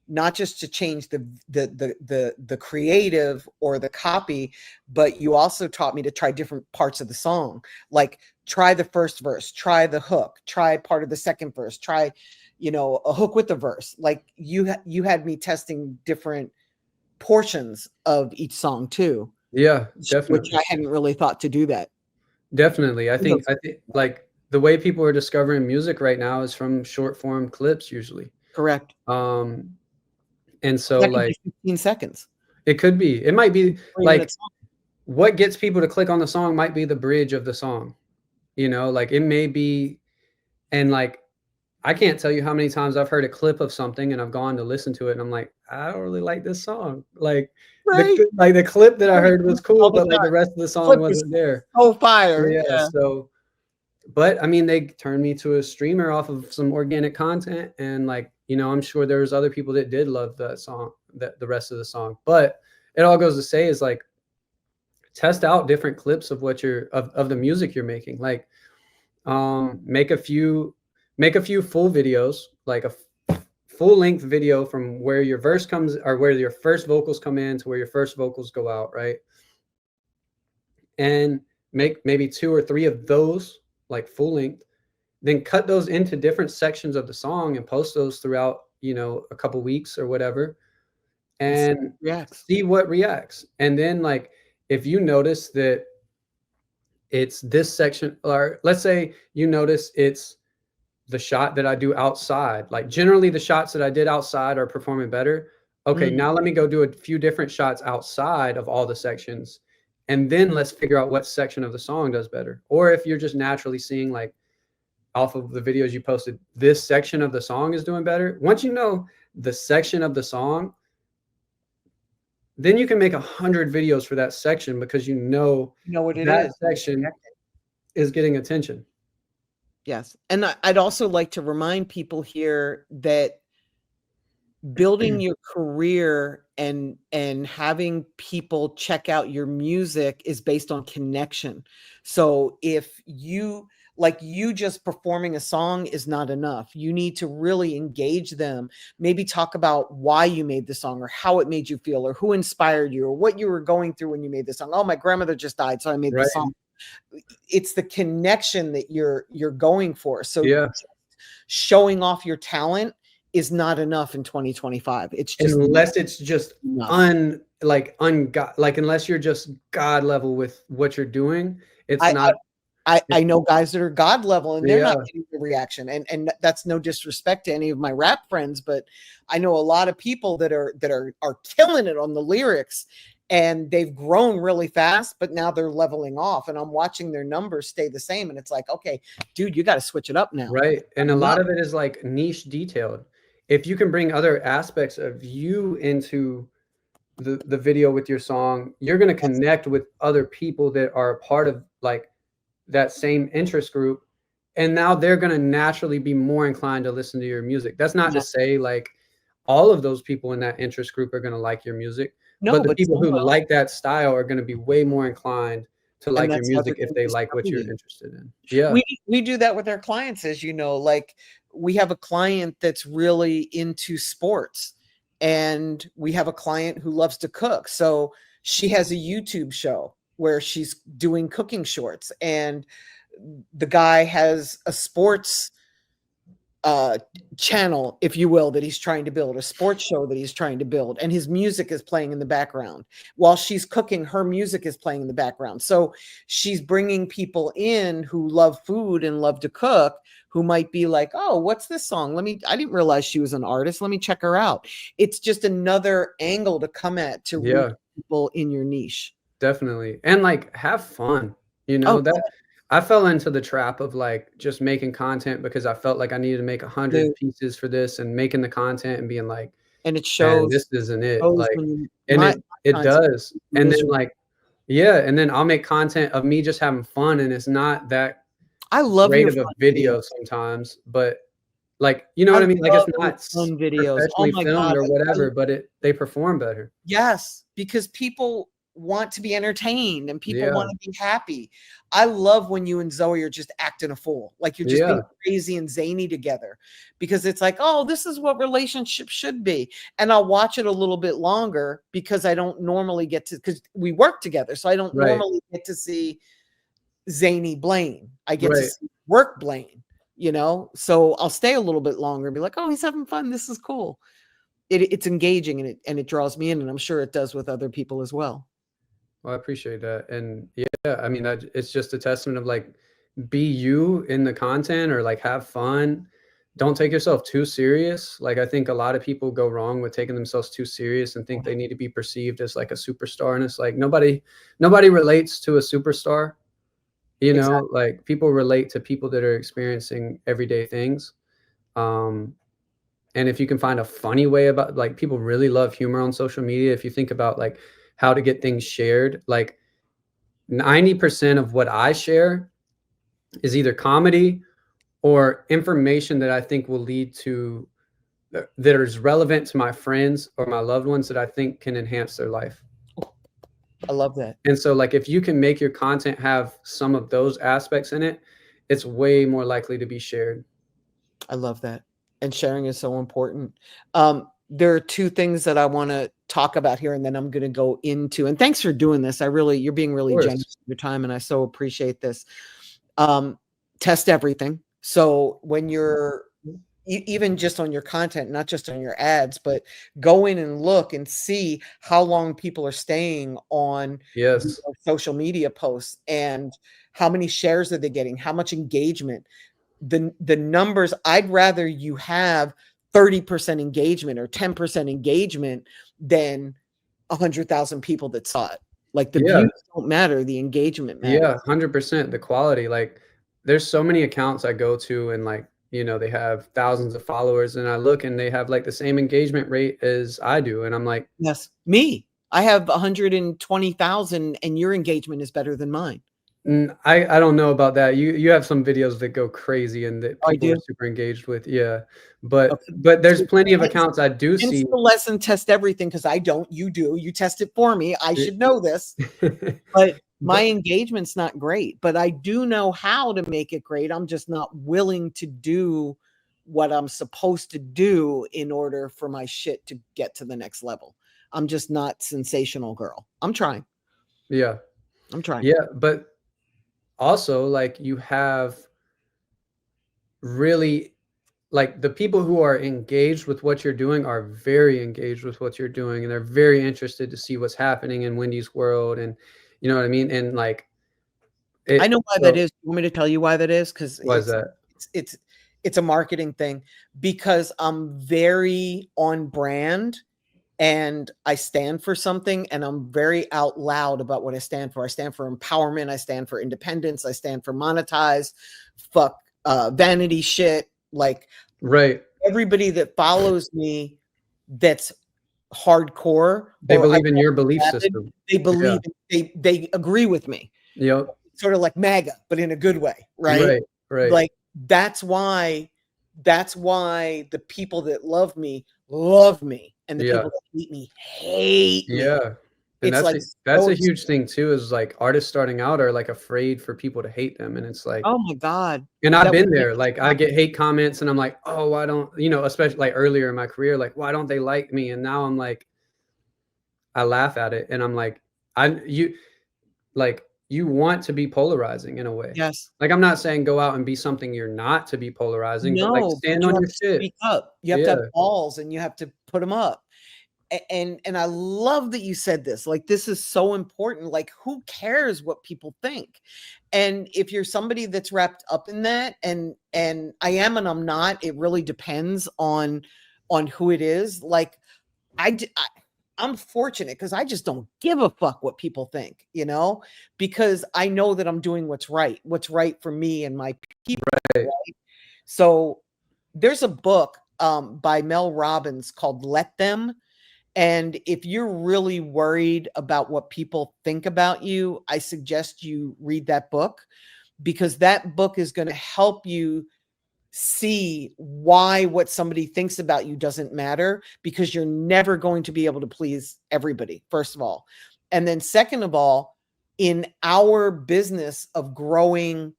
the creative or the copy, but you also taught me to try different parts of the song. Like try the first verse, try the hook, try part of the second verse, try, a hook with the verse. Like you had me testing different portions of each song too. Yeah, definitely. Which I hadn't really thought to do that. Definitely. I think like the way people are discovering music right now is from short form clips usually. Correct. And so that could like be 15 seconds. It could be. It might be like song. What gets people to click on the song might be the bridge of the song. Like it may be, and like I can't tell you how many times I've heard a clip of something and I've gone to listen to it and I'm like, I don't really like this song. Like right. the clip that I heard was cool, but like the rest of the song wasn't there. Oh, fire. Yeah. So, but I mean, they turned me to a streamer off of some organic content, and like, I'm sure there was other people that did love that song, the rest of the song. But it all goes to say is like, test out different clips of what of the music you're making. Like, make a few full videos, like a full length video from where your verse comes, or where your first vocals come in to where your first vocals go out, right? And make maybe 2 or 3 of those like full length, then cut those into different sections of the song and post those throughout, a couple weeks or whatever, and see what reacts. And then like, if you notice that it's this section, or let's say you notice it's the shot that I do outside, like generally the shots that I did outside are performing better. Okay, now let me go do a few different shots outside of all the sections, and then let's figure out what section of the song does better. Or if you're just naturally seeing like off of the videos you posted, this section of the song is doing better. Once you know the section of the song, then you can make 100 videos for that section, because you know what it that is. section is getting attention. Yes. And I'd also like to remind people here that building your career and having people check out your music is based on connection. So if you just performing a song is not enough. You need to really engage them. Maybe talk about why you made the song, or how it made you feel, or who inspired you, or what you were going through when you made the song. Oh, my grandmother just died, so I made the song. It's the connection that you're going for. So Yeah. showing off your talent is not enough in 2025. It's just Unless it's just enough. unless you're just God level with what you're doing, it's I, not. I know guys that are God level and they're not Yeah. getting the reaction. And that's no disrespect to any of my rap friends, but I know a lot of people that are killing it on the lyrics, and they've grown really fast, but now they're leveling off. And I'm watching their numbers stay the same. And it's like, okay, dude, you got to switch it up now. Right. And a lot of it is like niche detailed. If you can bring other aspects of you into the video with your song, you're going to connect with other people that are a part of like that same interest group. And now they're going to naturally be more inclined to listen to your music. That's not to say like all of those people in that interest group are going to like your music, No, but the but people who will. like that style are going to be way more inclined to And like your that's how music they're if going they to like what discover you're you. interested in. Yeah. We do that with our clients, as you know. Like, we have a client that's really into sports, and we have a client who loves to cook. So she has a YouTube show where she's doing cooking shorts, and the guy has a sports channel, if you will, that he's trying to build, a sports show that he's trying to build, and his music is playing in the background while she's cooking. Her music is playing in the background, so she's bringing people in who love food and love to cook, who might be like, oh, what's this song? I didn't realize she was an artist, let me check her out. It's just another angle to come at to reach people in your niche. Definitely. And like have fun. You know, Oh, that I fell into the trap of like just making content because I felt like I needed to make 100 dude, pieces for this and making the content and being like, and it man, shows this isn't it. shows Like, when you and my it content does. And then miserable. like, yeah, and then I'll make content of me just having fun and it's not that I love great your of a fun video. video sometimes, but like, you know I what I mean? Like it's love your not fun videos. Oh professionally my filmed god, or I whatever, but they perform better. yes, because people want to be entertained and people Yeah. want to be happy. I love when you and Zoe are just acting a fool, like you're just being Yeah. crazy and zany together, because it's like, oh, this is what relationships should be. And I'll watch it a little bit longer because I don't normally get to, because we work together. So I don't Right. normally get to see zany Blane. I get to Right. see work Blane, so I'll stay a little bit longer and be like, oh, he's having fun. This is cool. It's engaging, and it draws me in, and I'm sure it does with other people as well. Well, I appreciate that. And yeah, I mean, that it's just a testament of like, be you in the content or like have fun. Don't take yourself too serious. Like, I think a lot of people go wrong with taking themselves too serious and think they need to be perceived as like a superstar. And it's like, nobody relates to a superstar. You know, Exactly. like people relate to people that are experiencing everyday things. Um, and if you can find a funny way about like people really love humor on social media. If you think about like how to get things shared, like 90% of what I share is either comedy or information that I think will lead to that is relevant to my friends or my loved ones that I think can enhance their life. I love that. And so like if you can make your content have some of those aspects in it, it's way more likely to be shared. I love that. And sharing is so important. There are two things that I want to talk about here, and then I'm going to go into, and thanks for doing this. You're being really generous with your time, and I so appreciate this. Test everything. So when you're even just on your content, not just on your ads, but go in and look and see how long people are staying on Yes. social media posts, and how many shares are they getting, how much engagement. The numbers, I'd rather you have 30% engagement or 10% engagement than 100,000 people that saw it. Like, the Yeah. views don't matter, the engagement matters. Yeah, 100%. The quality, like there's so many accounts I go to and like, you know, they have thousands of followers and I look and they have like the same engagement rate as I do. And I'm like, Yes, me. I have 120,000 and your engagement is better than mine. I don't know about that. You have some videos that go crazy and that I people are do. super engaged with. Yeah. But Okay. there's So plenty of hence accounts I do hence see. the lesson, test everything, because I don't, you do. You test it for me. I should know this. But my But engagement's not great, but I do know how to make it great. I'm just not willing to do what I'm supposed to do in order for my shit to get to the next level. I'm just not sensational girl. I'm trying. yeah. I'm trying. Yeah, but also, like, you have really, like, the people who are engaged with what you're doing are very engaged with what you're doing, and they're very interested to see what's happening in Wendy's world, and you know what I mean? And like I it know why that so is. You want me to tell you why that is? Because was that it's it's a marketing thing. Because I'm very on brand and I stand for something, and I'm very out loud about what I stand for. I stand for empowerment. I stand for independence. I stand for monetize. Fuck vanity shit. Like right. everybody that follows me, that's hardcore, They or I believe in your belief rabid, system. they Yeah. believe they agree with me. Yep. Sort of like MAGA, but in a good way, right? Right. Right. Like that's why the people that love me, and the Yeah. people that hate me. Yeah. And It's like that's so a huge thing too, is like artists starting out are like afraid for people to hate them. And it's like, oh my God. and I've That would been make there. me Like I get happy. hate comments and I'm like, oh, why don't, especially like earlier in my career, like, why don't they like me? And now I'm like, I laugh at it and I'm like, you like you want to be polarizing in a way. Yes. Like I'm not saying go out and be something you're not to be polarizing, but like No, stand but you on have your to shit. speak up. You have to Yeah. have balls, and you have to put them up. And I love that you said this. Like this is so important. Like who cares what people think? And if you're somebody that's wrapped up in that, and I am and I'm not, it really depends on who it is. Like I I'm fortunate because I just don't give a fuck what people think, because I know that I'm doing what's right for me and my people. Right. So there's a book by Mel Robbins called Let Them. And if you're really worried about what people think about you, I suggest you read that book, because that book is going to help you see why what somebody thinks about you doesn't matter, because you're never going to be able to please everybody, first of all. And then, second of all, in our business of growing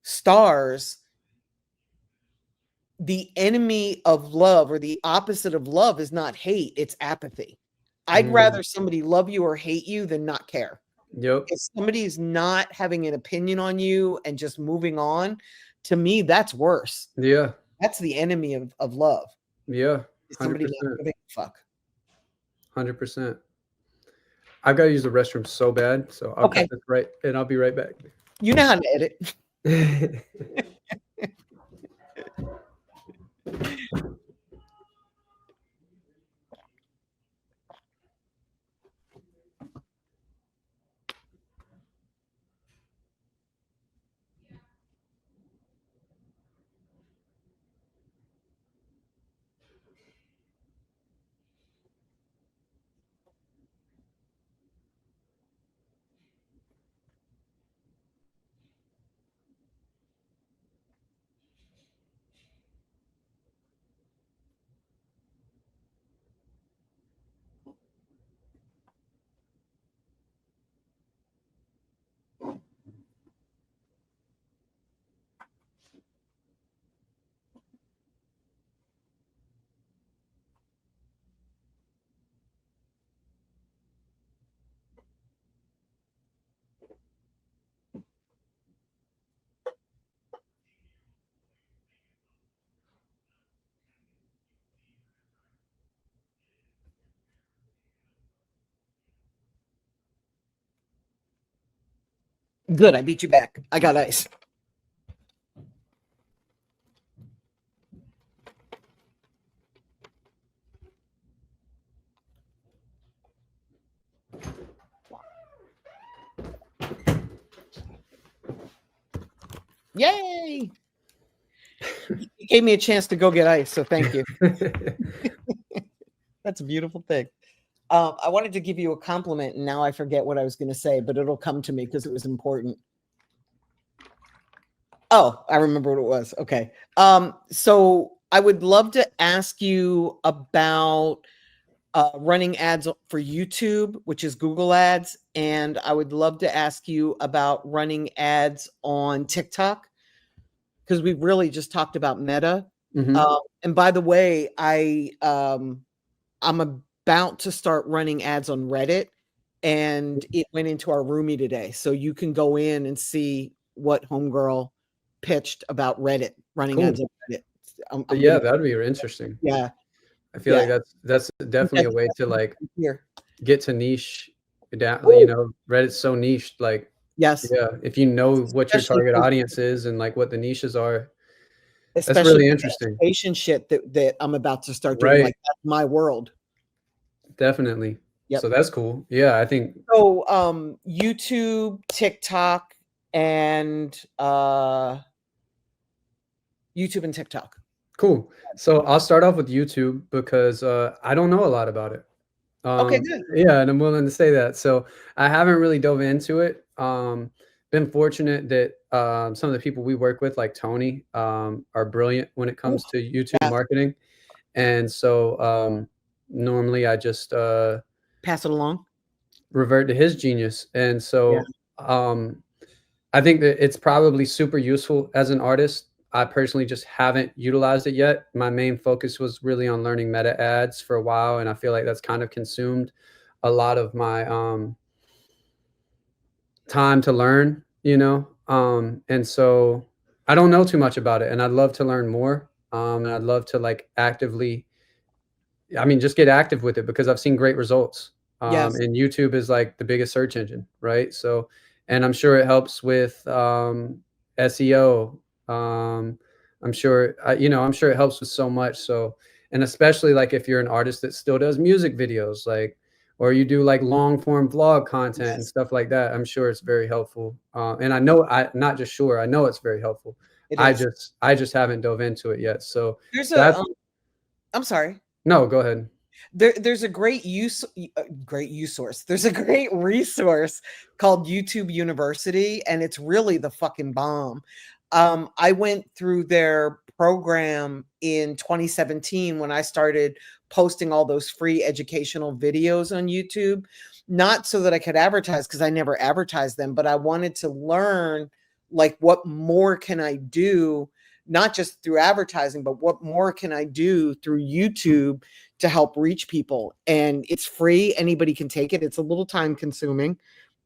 stars, the enemy of love, or the opposite of love, is not hate, it's apathy. I'd Mm, rather somebody love you or hate you than not care. yep. If somebody's not having an opinion on you and just moving on, to me, that's worse. Yeah. That's the enemy of love. Yeah. Is somebody not 100%. giving a fuck. 100%. I've got to use the restroom so bad, so I'll cut Okay. this right and I'll be right back. You know how to edit. Good. I beat you back. I got ice. Yay. You gave me a chance to go get ice, so thank you. That's a beautiful thing. I wanted to give you a compliment, and now I forget what I was going to say, but it'll come to me because it was important. Oh, I remember what it was. Okay. So I would love to ask you about running ads for YouTube, which is Google Ads, and I would love to ask you about running ads on TikTok, because we've really just talked about Meta. Mhm. And by the way, I'm about to start running ads on Reddit, and it went into our roomie today. So you can go in and see what homegirl pitched about Reddit, running Cool. ads on Reddit. But I'm yeah, gonna, that'd be interesting. yeah, I feel yeah. like that's definitely a way to like Here. get to niche down, you Woo! know, Reddit's so niche, like, Yes, yeah, if you know what your especially target for, audience is and like what the niches are, that's especially really for the interesting. education shit that I'm about to start doing. Right. Like that's my world. Definitely. So Yep. that's cool. Yeah, I think So YouTube, TikTok, and YouTube and TikTok. cool. So I'll start off with YouTube because I don't know a lot about it. Okay, good. Yeah, and I'm willing to say that. So I haven't really dove into it. Been fortunate that some of the people we work with, like Tony, are brilliant when it Ooh, comes to YouTube yeah, marketing. And so normally I just pass it along. revert to his genius. And Yeah. so I think that it's probably super useful as an artist. I personally just haven't utilized it yet. My main focus was really on learning meta ads for a while, and I feel like that's kind of consumed a lot of my time to learn, you know. And so I don't know too much about it, and I'd love to learn more. And I'd love to like actively, I mean, just get active with it because I've seen great results. Yes. And YouTube is like the biggest search engine, right? So, and I'm sure it helps with SEO. I'm sure, you know, I'm sure it helps with so much. So, and especially like if you're an artist that still does music videos, like, or you do like long form vlog content and Yes. stuff like that, I'm sure it's very helpful. And I know, not just sure, I know it's very helpful. It is. I just haven't dove into it yet. So There's a that's, I'm sorry. no, go ahead. There's a great use source. There's a great resource called YouTube University, and it's really the fucking bomb. I went through their program in 2017 when I started posting all those free educational videos on YouTube, not so that I could advertise because I never advertised them, but I wanted to learn like what more can I do, not just through advertising, but what more can I do through YouTube to help reach people. And it's free. Anybody can take it. It's a little time consuming.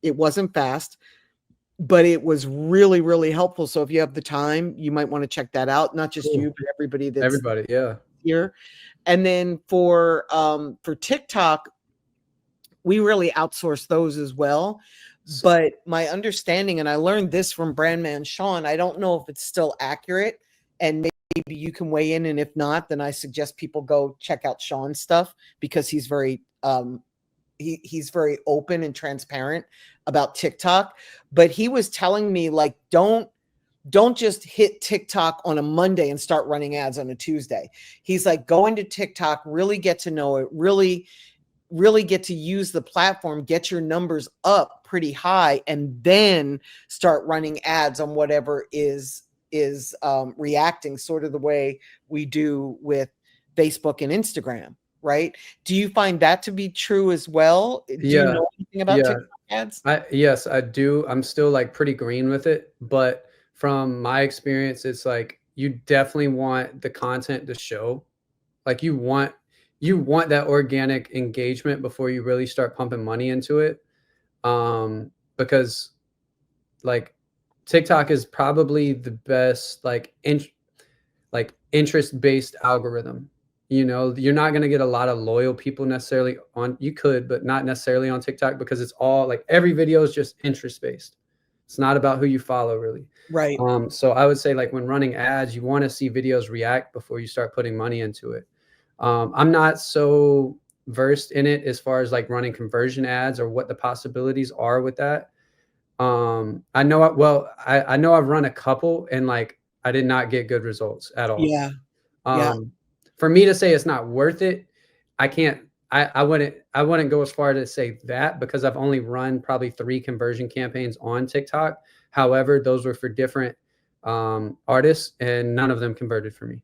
It wasn't fast, but it was really, really helpful. So if you have the time, you might want to check that out. Not just Cool. you, but everybody that's Everybody, yeah. here. And then for TikTok, we really outsource those as well. But my understanding, and I learned this from Brandman Sean, I don't know if it's still accurate, and maybe you can weigh in. And if not, then I suggest people go check out Sean's stuff because he's very he's very open and transparent about TikTok. But he was telling me like don't just hit TikTok on a Monday and start running ads on a Tuesday. He's like, go into TikTok, really get to know it, really get to use the platform, get your numbers up pretty high, and then start running ads on whatever is reacting, sort of the way we do with Facebook and Instagram, right? Do you find that to be true as well? Do you Yeah. know anything about Yeah. TikTok ads? Yes, I do. I'm still like pretty green with it, but from my experience, it's like you definitely want the content to show. Like you want that organic engagement before you really start pumping money into it. Because like TikTok is probably the best like interest-based algorithm. You know, you're not going to get a lot of loyal people necessarily on, you could, but not necessarily on TikTok because it's all like every video is just interest-based. It's not about who you follow really. Right. So I would say like when running ads, you want to see videos react before you start putting money into it. I'm not so versed in it as far as like running conversion ads or what the possibilities are with that. I know, I know I've run a couple and like I did not get good results at all. Yeah. Yeah. Um, for me to say it's not worth it, I can't. I wouldn't go as far to say that because I've only run probably 3 conversion campaigns on TikTok. However, those were for different artists, and none of them converted for me.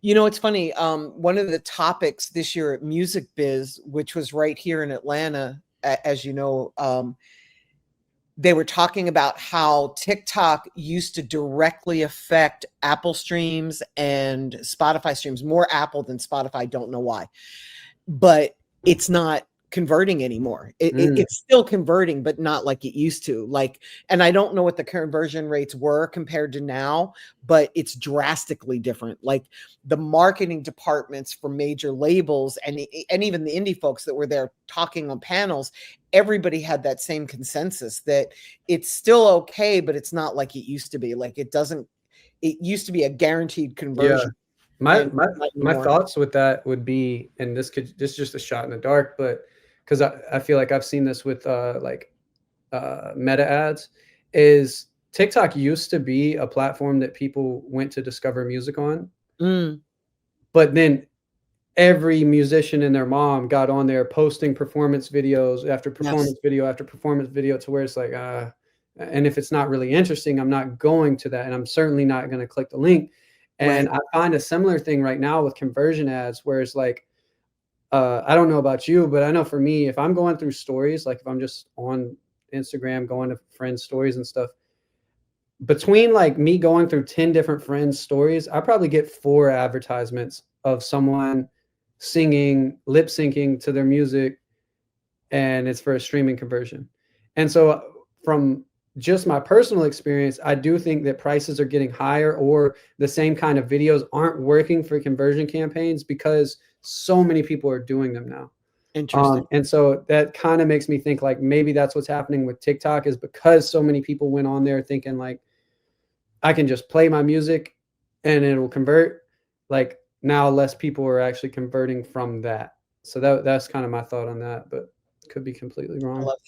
You know, it's funny. One of the topics this year at Music Biz, which was right here in Atlanta, as you know, they were talking about how TikTok used to directly affect Apple streams and Spotify streams, more Apple than Spotify. Don't know why, but it's not converting anymore. Mm, It's still converting, but not like it used to. Like, and I don't know what the conversion rates were compared to now, but it's drastically different. Like the marketing departments for major labels and even the indie folks that were there talking on panels, everybody had that same consensus that it's still okay, but it's not like it used to be. Like it used to be a guaranteed yeah. conversion. My And my not my anymore. thoughts with that would be, and this is just a shot in the dark, but because I feel like I've seen this with like meta ads, is TikTok used to be a platform that people went to discover music on, Mm, but then every musician and their mom got on there posting performance videos after yes. performance video after performance video to where it's like, and if it's not really interesting, I'm not going to that. And I'm certainly not going to click the link. And Right. I find a similar thing right now with conversion ads, where it's like, I don't know about you, but I know for me, if I'm going through stories, like if I'm just on Instagram, going to friends' stories and stuff, between like me going through 10 different friends' stories, I probably get 4 advertisements of someone singing, lip syncing to their music, and it's for a streaming conversion. And so, from just my personal experience, I do think that prices are getting higher, or the same kind of videos aren't working for conversion campaigns because so many people are doing them now. Interesting. And so that kind of makes me think like maybe that's what's happening with TikTok, is because so many people went on there thinking like, I can just play my music and it'll convert. Like now less people are actually converting from that. So that's kind of my thought on that, but could be completely I wrong. love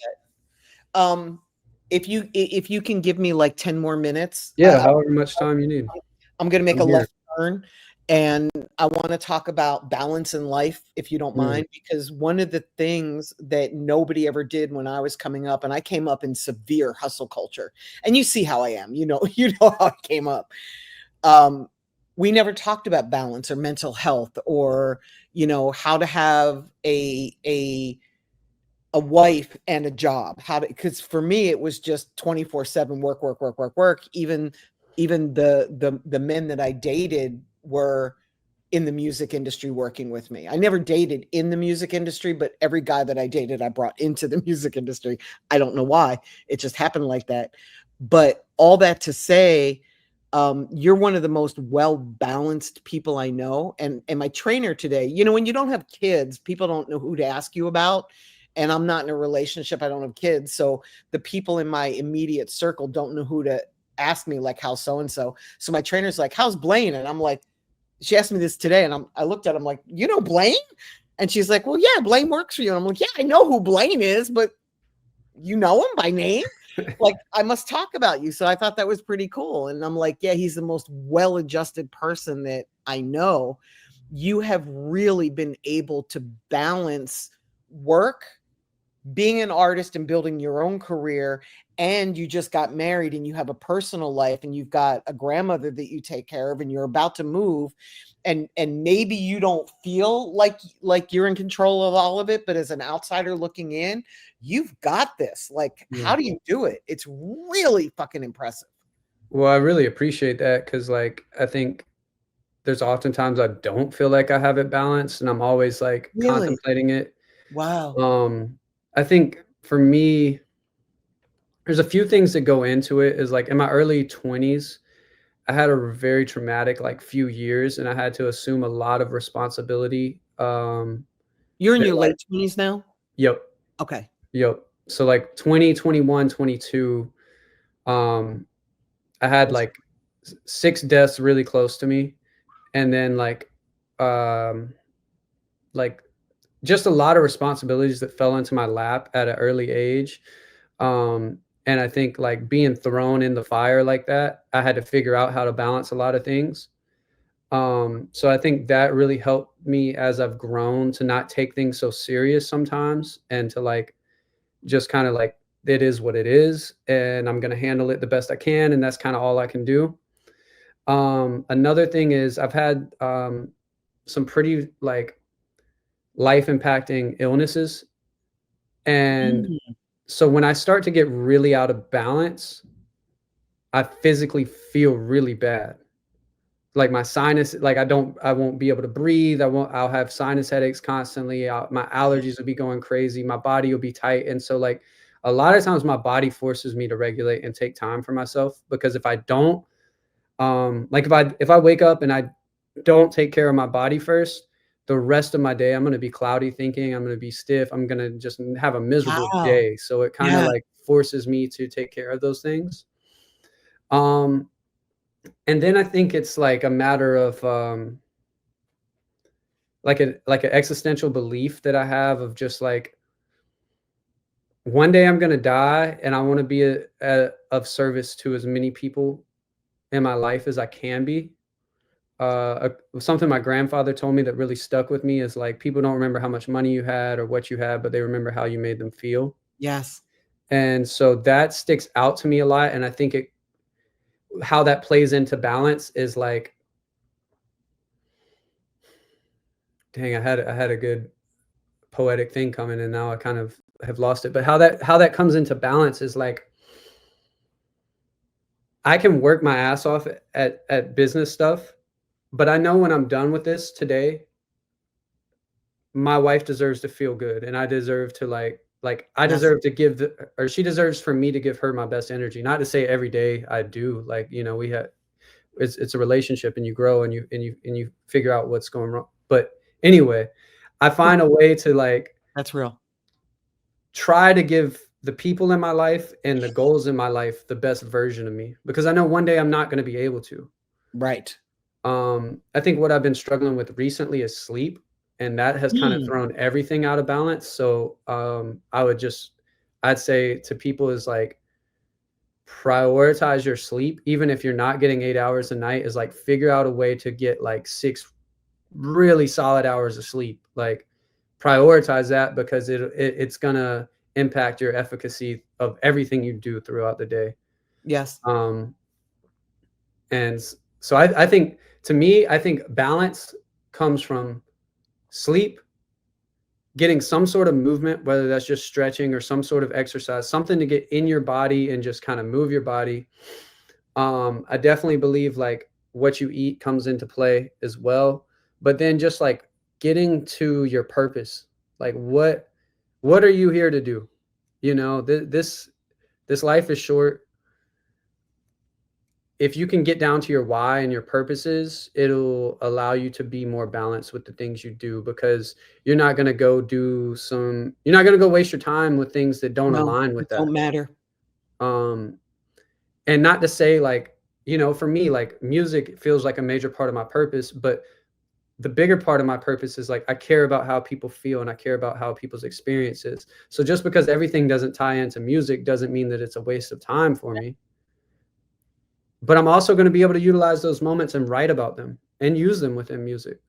that. If you can give me like 10 more minutes, Yeah, however much time you need. I'm going to make I'm a here. left turn and I want to talk about balance in life, if you don't Mm, mind, because one of the things that nobody ever did when I was coming up, and I came up in severe hustle culture, and you see how I am, you know how I came up. Um, we never talked about balance or mental health or, how to have a wife and a job, how to, because for me it was just 24/7 work, work, work, work, work. Even the men that I dated were in the music industry working with me. I never dated in the music industry, but every guy that I dated I brought into the music industry. I don't know why, it just happened like that. But all that to say, you're one of the most well balanced people I know. And my trainer today, when you don't have kids, people don't know who to ask you about. And I'm not in a relationship, I don't have kids. So the people in my immediate circle don't know who to ask me, like, how so and so. So my trainer's like, how's Blane? And I'm like, she asked me this today, and I looked at him like, Blane? And she's like, well, yeah, Blane works for you. And I'm like, yeah, I know who Blane is, but you know him by name? Like, I must talk about you. So I thought that was pretty cool. And I'm like, yeah, he's the most well-adjusted person that I know. You have really been able to balance work, being an artist and building your own career, and you just got married and you have a personal life and you've got a grandmother that you take care of and you're about to move, and maybe you don't feel like you're in control of all of it, but as an outsider looking in, you've got this. Like, yeah. how do you do it? It's really fucking impressive. Well, I really appreciate that, because like I think there's oftentimes I don't feel like I have it balanced, and I'm always like Really? contemplating it. Wow. Um, I think for me, there's a few things that go into it. Is like in my early 20s, I had a very traumatic like few years, and I had to assume a lot of responsibility. You're in That your like, late 20s now? yep, Okay. yep. So like 20, 21, 22, um, I had Was like 6 deaths really close to me, and then um, like just a lot of responsibilities that fell into my lap at an early age. And I think like being thrown in the fire like that, I had to figure out how to balance a lot of things. So I think that really helped me as I've grown to not take things so serious sometimes, and to like just kind of like, it is what it is, and I'm going to handle it the best I can, and that's kind of all I can do. Another thing is I've had some pretty like life impacting illnesses, and Mm. so when I start to get really out of balance, I physically feel really bad. like my sinus, like I won't be able to breathe. I'll have sinus headaches constantly. My allergies will be going crazy. My body will be tight. And so like a lot of times my body forces me to regulate and take time for myself, because if I don't, like if I wake up and I don't take care of my body first, the rest of my day I'm going to be cloudy thinking, I'm going to be stiff, I'm going to just have a miserable Wow. day. So it kind of Yeah. like forces me to take care of those things. Um and then I think it's like a matter of like an existential belief that I have of just like one day I'm going to die, and I want to be of service to as many people in my life as I can be. Something my grandfather told me that really stuck with me is like people don't remember how much money you had or what you had, but they remember how you made them feel. Yes. And so that sticks out to me a lot. And I think how that plays into balance is like, dang, I had a good poetic thing coming, and now I kind of have lost it. But how that comes into balance is like I can work my ass off at business stuff, but I know when I'm done with this today, my wife deserves to feel good, and I deserve to like I Yes. deserve to give or she deserves for me to give her my best energy. Not to say every day I do, like, you know, we have it's a relationship, and you grow, and you figure out what's going wrong. But anyway, I find a way to like That's real. try to give the people in my life and the goals in my life the best version of me, because I know one day I'm not going to be able to. Right. I think what I've been struggling with recently is sleep, and that has kind of Mm. thrown everything out of balance. So I'd say to people is like prioritize your sleep, even if you're not getting 8 hours a night, is like figure out a way to get like 6 really solid hours of sleep. Like prioritize that, because it's gonna impact your efficacy of everything you do throughout the day. Yes. Um, and so I think, to me, I think balance comes from sleep, getting some sort of movement, whether that's just stretching or some sort of exercise, something to get in your body and just kind of move your body. I definitely believe like what you eat comes into play as well, but then just like getting to your purpose, like what are you here to do? You know, this life is short. If you can get down to your why and your purposes, it'll allow you to be more balanced with the things you do, because you're not going to go waste your time with things that don't No, align with it that. don't matter. Um, and not to say like, you know, for me, like music feels like a major part of my purpose, but the bigger part of my purpose is like I care about how people feel, and I care about how people's experiences. So just because everything doesn't tie into music doesn't mean that it's a waste of time for me. But I'm also going to be able to utilize those moments and write about them and use them within music.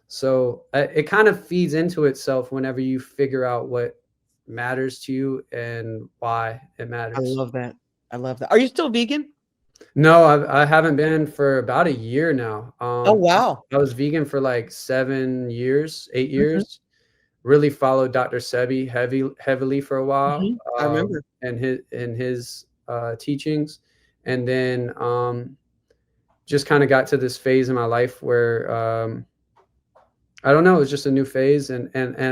So it kind of feeds into itself whenever you figure out what matters to you and why it I matters. love that. I love that. Are you still vegan? No, I haven't been for about a year now. Oh, wow. I was vegan for like 7 years, eight Mhm, years. Really followed Dr. Sebi heavily for a while, I remember. and his teachings, and then just kind of got to this phase in my life where I don't know, it was just a new phase, and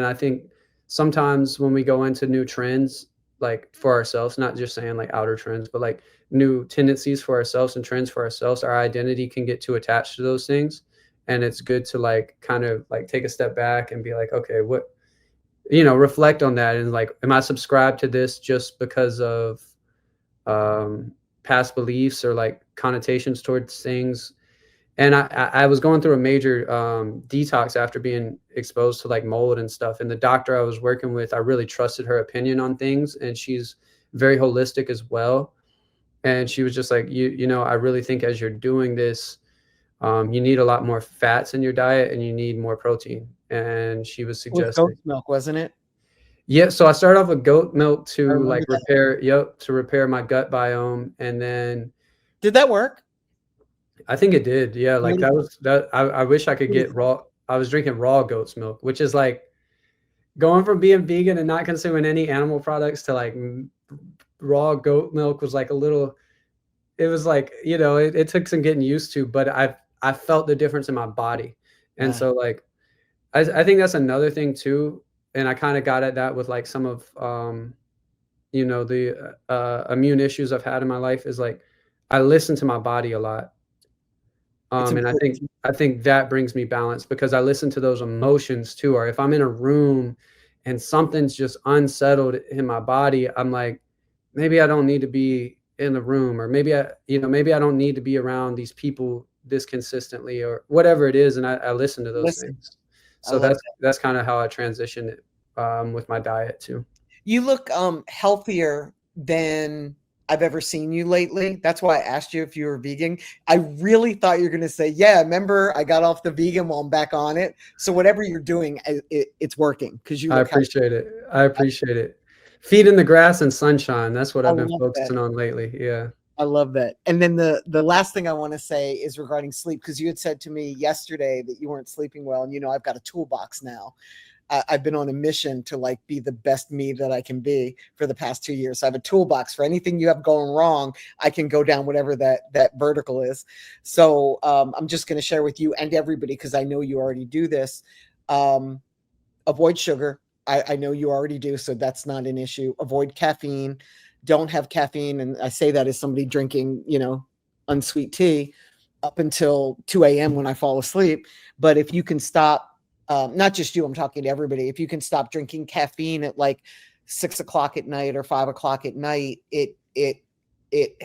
I think sometimes when we go into new trends, like for ourselves, not just saying like outer trends, but like new tendencies for ourselves and trends for ourselves, our identity can get too attached to those things, and it's good to like kind of like take a step back and be like, okay, what, you know, reflect on that, and like, am I subscribed to this just because of um, past beliefs or like connotations towards things? And I was going through a major detox after being exposed to like mold and stuff. And the doctor I was working with, I really trusted her opinion on things, and she's very holistic as well. And she was just like, you know, I really think as you're doing this, you need a lot more fats in your diet, and you need more protein. And she was It was goat's suggesting, milk, wasn't it? yeah. So I started off with goat milk I to like remember that. repair my gut biome, and then Did that work? I think it did. Yeah, like Amazing. that was that. I wish I could get Amazing. raw. I was drinking raw goat's milk, which is like going from being vegan and not consuming any animal products to like raw goat milk was like a little. It was like, you know, it took some getting used to, but I felt the difference in my body. And Yeah. so like, I think that's another thing too. And I kind of got at that with like some of, you know, the immune issues I've had in my life is like, I listen to my body a lot. It's And important. I think that brings me balance because I listen to those emotions too. Or if I'm in a room and something's just unsettled in my body, I'm like, maybe I don't need to be in the room, or maybe maybe I don't need to be around these people this consistently, or whatever it is. And I listen to those Listen, things. I So love that. that's kind of how I transitioned it with my diet too. You look healthier than I've ever seen you lately. That's why I asked you if you were vegan. I really thought you were going to say, "Yeah, remember I got off the vegan while I'm back on it." So whatever you're doing, it's working because you I look healthy. appreciate it. I appreciate it. Feet in the grass and sunshine. That's what I I've been love that. focusing on lately. Yeah. I love that. And then the last thing I want to say is regarding sleep, because you had said to me yesterday that you weren't sleeping well, and I've got a toolbox now. I've been on a mission to like be the best me that I can be for the past 2 years. So I have a toolbox for anything you have going wrong. I can go down whatever that vertical is. So I'm just going to share with you and everybody, because I know you already do this. Avoid sugar. I know you already do, so that's not an issue. Avoid caffeine. Don't have caffeine. And I say that as somebody drinking, unsweet tea up until 2 a.m. when I fall asleep. But if you can stop, not just you, I'm talking to everybody. If you can stop drinking caffeine at like 6 o'clock at night or 5 o'clock at night, it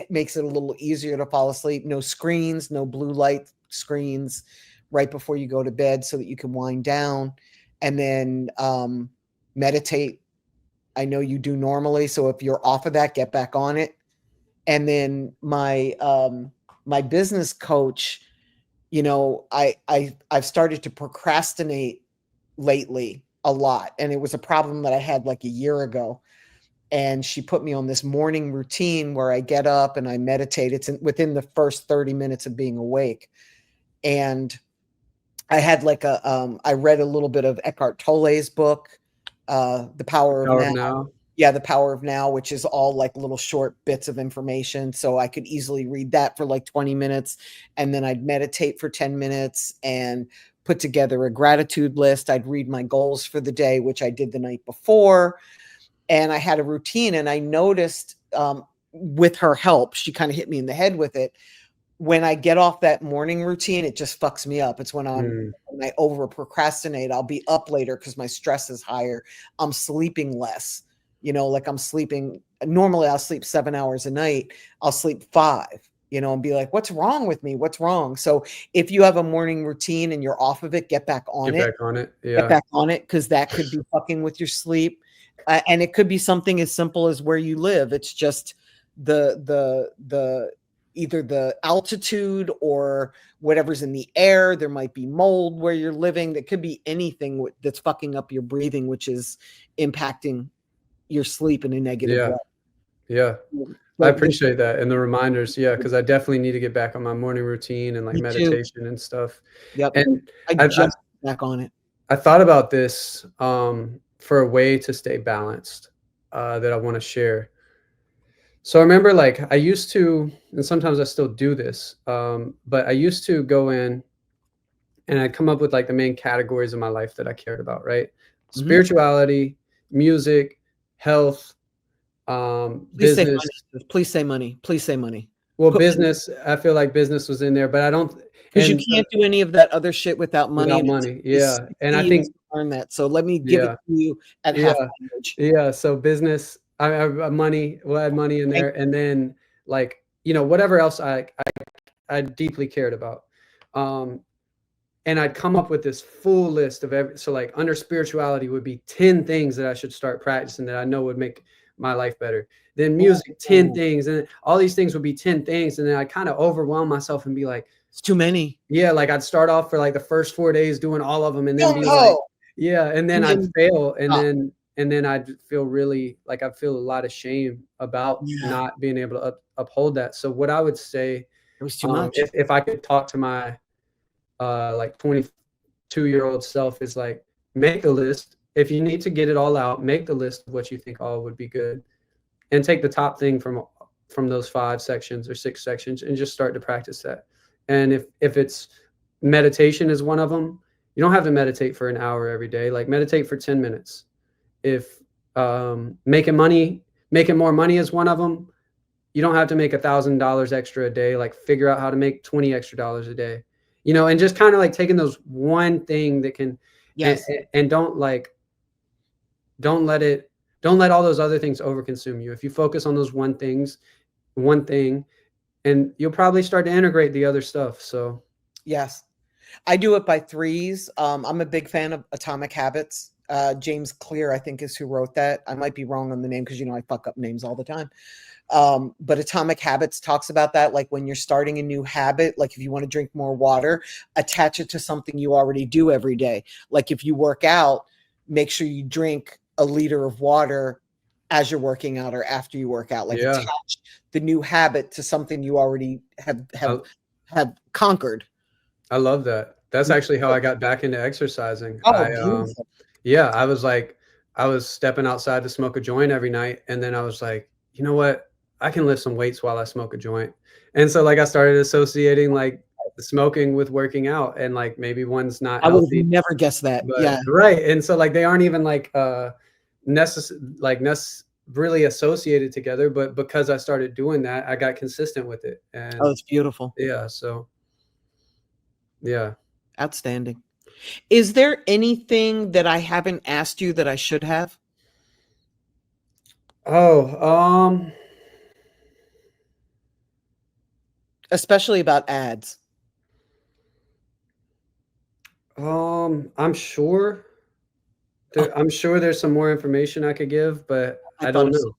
makes it a little easier to fall asleep. No screens, no blue light screens right before you go to bed so that you can wind down. And then meditate. I know you do normally, so if you're off of that, get back on it. And then my business coach, I've started to procrastinate lately a lot, and it was a problem that I had like a year ago. And she put me on this morning routine where I get up and I meditate. It's within the first 30 minutes of being awake. And I had like I read a little bit of Eckhart Tolle's book, The Power of Power of Now. now. Yeah, The Power of Now, which is all like little short bits of information. So I could easily read that for like 20 minutes. And then I'd meditate for 10 minutes and put together a gratitude list. I'd read my goals for the day, which I did the night before. And I had a routine. And I noticed with her help, she kind of hit me in the head with it. When I get off that morning routine, it just fucks me up. It's when I over procrastinate. I'll be up later because my stress is higher. I'm sleeping less. Like I'm sleeping. Normally, I'll sleep 7 hours a night. I'll sleep 5. And be like, "What's wrong with me? What's wrong?" So if you have a morning routine and you're off of it, get back on Get it. back on it. Get Yeah. back on it, because that could be fucking with your sleep. And it could be something as simple as where you live. It's just the either the altitude or whatever's in the air. There might be mold where you're living. That could be anything that's fucking up your breathing, which is impacting your sleep in a negative Yeah. way. Yeah. I But appreciate that and the reminders. Yeah, because I definitely need to get back on my morning routine and like me too. meditation and stuff. Yep. And I I just back on it. I thought about this for a way to stay balanced that I want to share. So I remember like I used to, and sometimes I still do this, but I used to go in and I'd come up with like the main categories of my life that I cared about, right? Mhm. Spirituality, music, health, Please say business. money. Please say money. Please say money. Well, Put money, business, I feel like business was in there, but I don't, because you and can't do any of that other shit without money. without And money. it's Yeah. And I you to think, earn that. So let me give it yeah, to you at half yeah, language. yeah. So business, money, we'll add money in there. And then like, whatever else I deeply cared about. And I'd come up with this full list of so like under spirituality would be 10 things that I should start practicing that I know would make my life better. Then music, 10 things. And all these things would be 10 things. And then I kind of overwhelm myself and be like, It's too many. yeah, like I'd start off for like the first 4 days doing all of them and then Don't be like, go. yeah. And then And I'd then fail. stop. And then I'd feel really like I feel a lot of shame about Yeah, not being able to uphold that. So what I would say, it was too much. if I could talk to my like 22-year-old self is like, make a list. If you need to get it all out, make the list of what you think all would be good and take the top thing from those 5 sections or 6 sections and just start to practice that. And if it's meditation is one of them. You don't have to meditate for an hour every day. Like meditate for 10 minutes. If making more money is one of them, you don't have to make $1,000 extra a day. Like figure out how to make 20 extra dollars a day, and just kind of like taking those one thing that can, Yes. and don't let all those other things overconsume you. If you focus on those one thing, and you'll probably start to integrate the other stuff. So Yes. I do it by threes. I'm a big fan of Atomic Habits. James Clear, I think, is who wrote that. I might be wrong on the name because I fuck up names all the time. But Atomic Habits talks about that. Like when you're starting a new habit, like if you want to drink more water, attach it to something you already do every day. Like if you work out, make sure you drink a liter of water as you're working out or after you work out. Like attach the new habit to something you already have conquered. I love that. That's actually how I got back into exercising. Oh, beautiful. I was stepping outside to smoke a joint every night. And then I was like, you know what? I can lift some weights while I smoke a joint. And so like I started associating like smoking with working out, and like maybe one's not I would healthy. have never guessed that. Yeah. Right. And so like they aren't even like really associated together, but because I started doing that, I got consistent with it. And Oh, it's beautiful. yeah, so yeah. Outstanding. Is there anything that I haven't asked you that I should have? Oh, Especially about ads. I'm sure there's some more information I could give, but I don't know.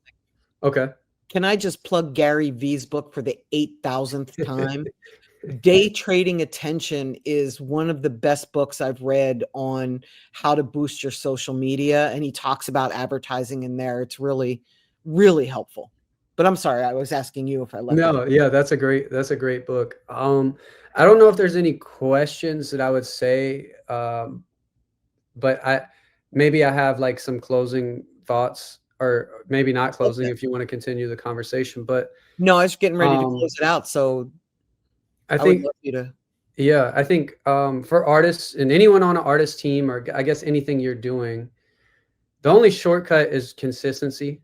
Okay. Can I just plug Gary V's book for the 8,000th time? Day Trading Attention is one of the best books I've read on how to boost your social media. And he talks about advertising in there. It's really, really helpful. But I'm sorry, I was asking you if I left. No, yeah, that's a great book. I don't know if there's any questions that I would say, but maybe I have like some closing thoughts, or maybe not closing if you want to continue the conversation. But no, I was getting ready to close it out. So I think, would love you to. Yeah, I think for artists and anyone on an artist team, or I guess anything you're doing, the only shortcut is consistency.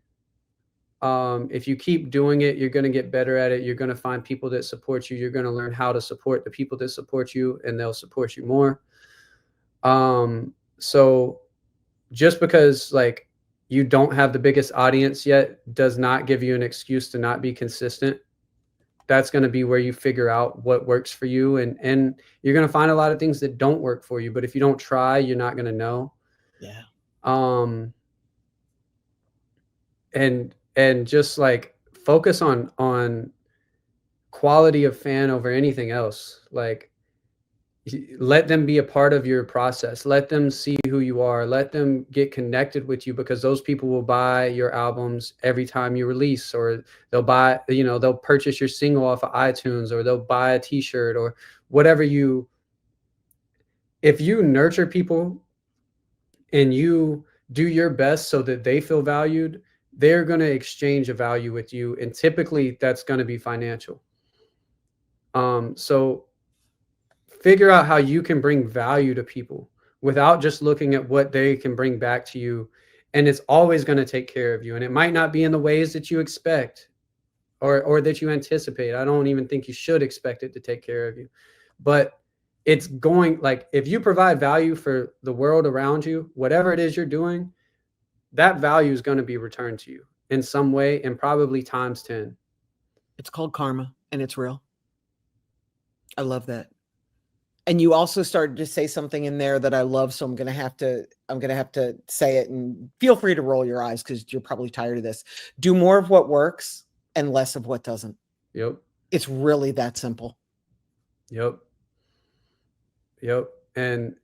If you keep doing it, you're going to get better at it. You're going to find people that support you. You're going to learn how to support the people that support you, and they'll support you more. So just because like you don't have the biggest audience yet does not give you an excuse to not be consistent. That's going to be where you figure out what works for you. And you're going to find a lot of things that don't work for you, but if you don't try, you're not going to know. Yeah. And just like focus on quality of fan over anything else. Like let them be a part of your process. Let them see who you are. Let them get connected with you, because those people will buy your albums every time you release, or they'll purchase your single off of iTunes, or they'll buy a t-shirt or whatever. If you nurture people and you do your best so that they feel valued, they're going to exchange a value with you. And typically that's going to be financial. So figure out how you can bring value to people without just looking at what they can bring back to you. And it's always going to take care of you. And it might not be in the ways that you expect or that you anticipate. I don't even think you should expect it to take care of you. But it's going, like, if you provide value for the world around you, whatever it is you're doing, that value is going to be returned to you in some way, and probably times 10. It's called karma, and it's real. I love that. And you also started to say something in there that I love, so I'm gonna have to say it, and feel free to roll your eyes because you're probably tired of this. Do more of what works and less of what doesn't. Yep. It's really that simple. Yep. And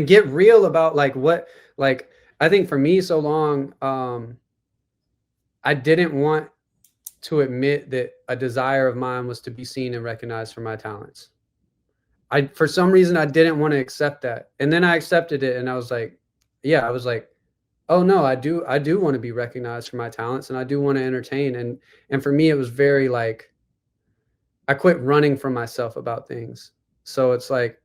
get real about like what, like, I think for me so long, I didn't want to admit that a desire of mine was to be seen and recognized for my talents. For some reason, I didn't want to accept that. And then I accepted it, and I was like, oh no, I do want to be recognized for my talents, and I do want to entertain. And for me, it was very like, I quit running from myself about things. So it's like,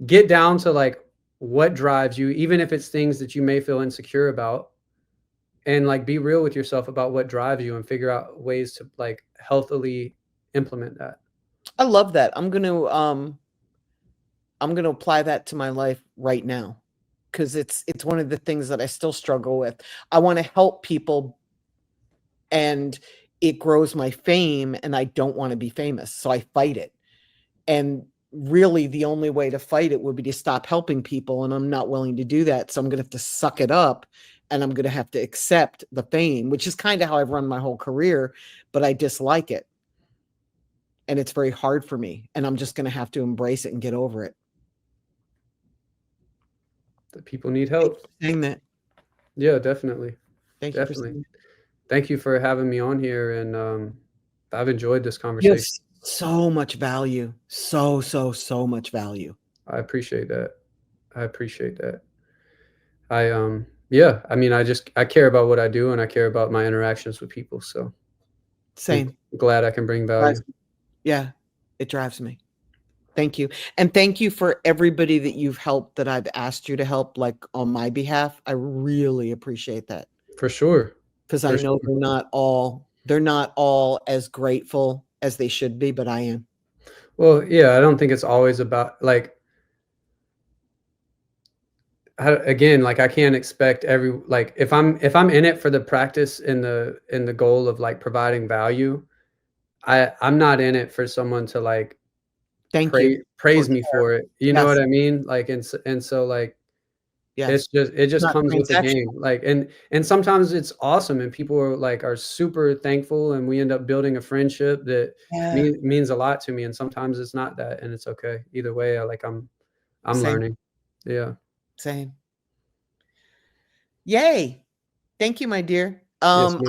get down to like what drives you, even if it's things that you may feel insecure about, and like be real with yourself about what drives you and figure out ways to like healthily implement that. I love that. I'm gonna apply that to my life right now because it's one of the things that I still struggle with. I want to help people, and it grows my fame, and I don't want to be famous, so I fight it. And really, the only way to fight it would be to stop helping people, and I'm not willing to do that. So I'm gonna have to suck it up, and I'm gonna have to accept the fame, which is kind of how I've run my whole career, but I dislike it. And it's very hard for me, and I'm just gonna have to embrace it and get over it. That people need Thank you help. for saying that. Yeah, definitely. Thank you for Definitely. saying that. Thank you for having me on here. And I've enjoyed this You have conversation. so much value. So much value. I appreciate that. I appreciate that. Yeah, I mean, I care about what I do and I care about my interactions with people. So Same. I'm glad I can bring value. Yeah, it drives me. Thank you. And thank you for everybody that you've helped that I've asked you to help, like on my behalf. I really appreciate that For sure. because For I know sure. they're not all as grateful as they should be, but I am. Well, yeah, I don't think it's always about like, again, like I can't expect like if I'm in it for the practice and the goal of like providing value, I'm not in it for someone to like Thank you for praise me care. for it. You know what Yes, I mean? Like and so like yes. it just Not comes with the transactional. game. Like and sometimes it's awesome and people are super thankful and we end up building a friendship that Yeah. means a lot to me, and sometimes it's not that, and it's okay. Either way, I'm Same. learning. Yeah. Same. Yay. Thank you, my dear. Yes, ma'am.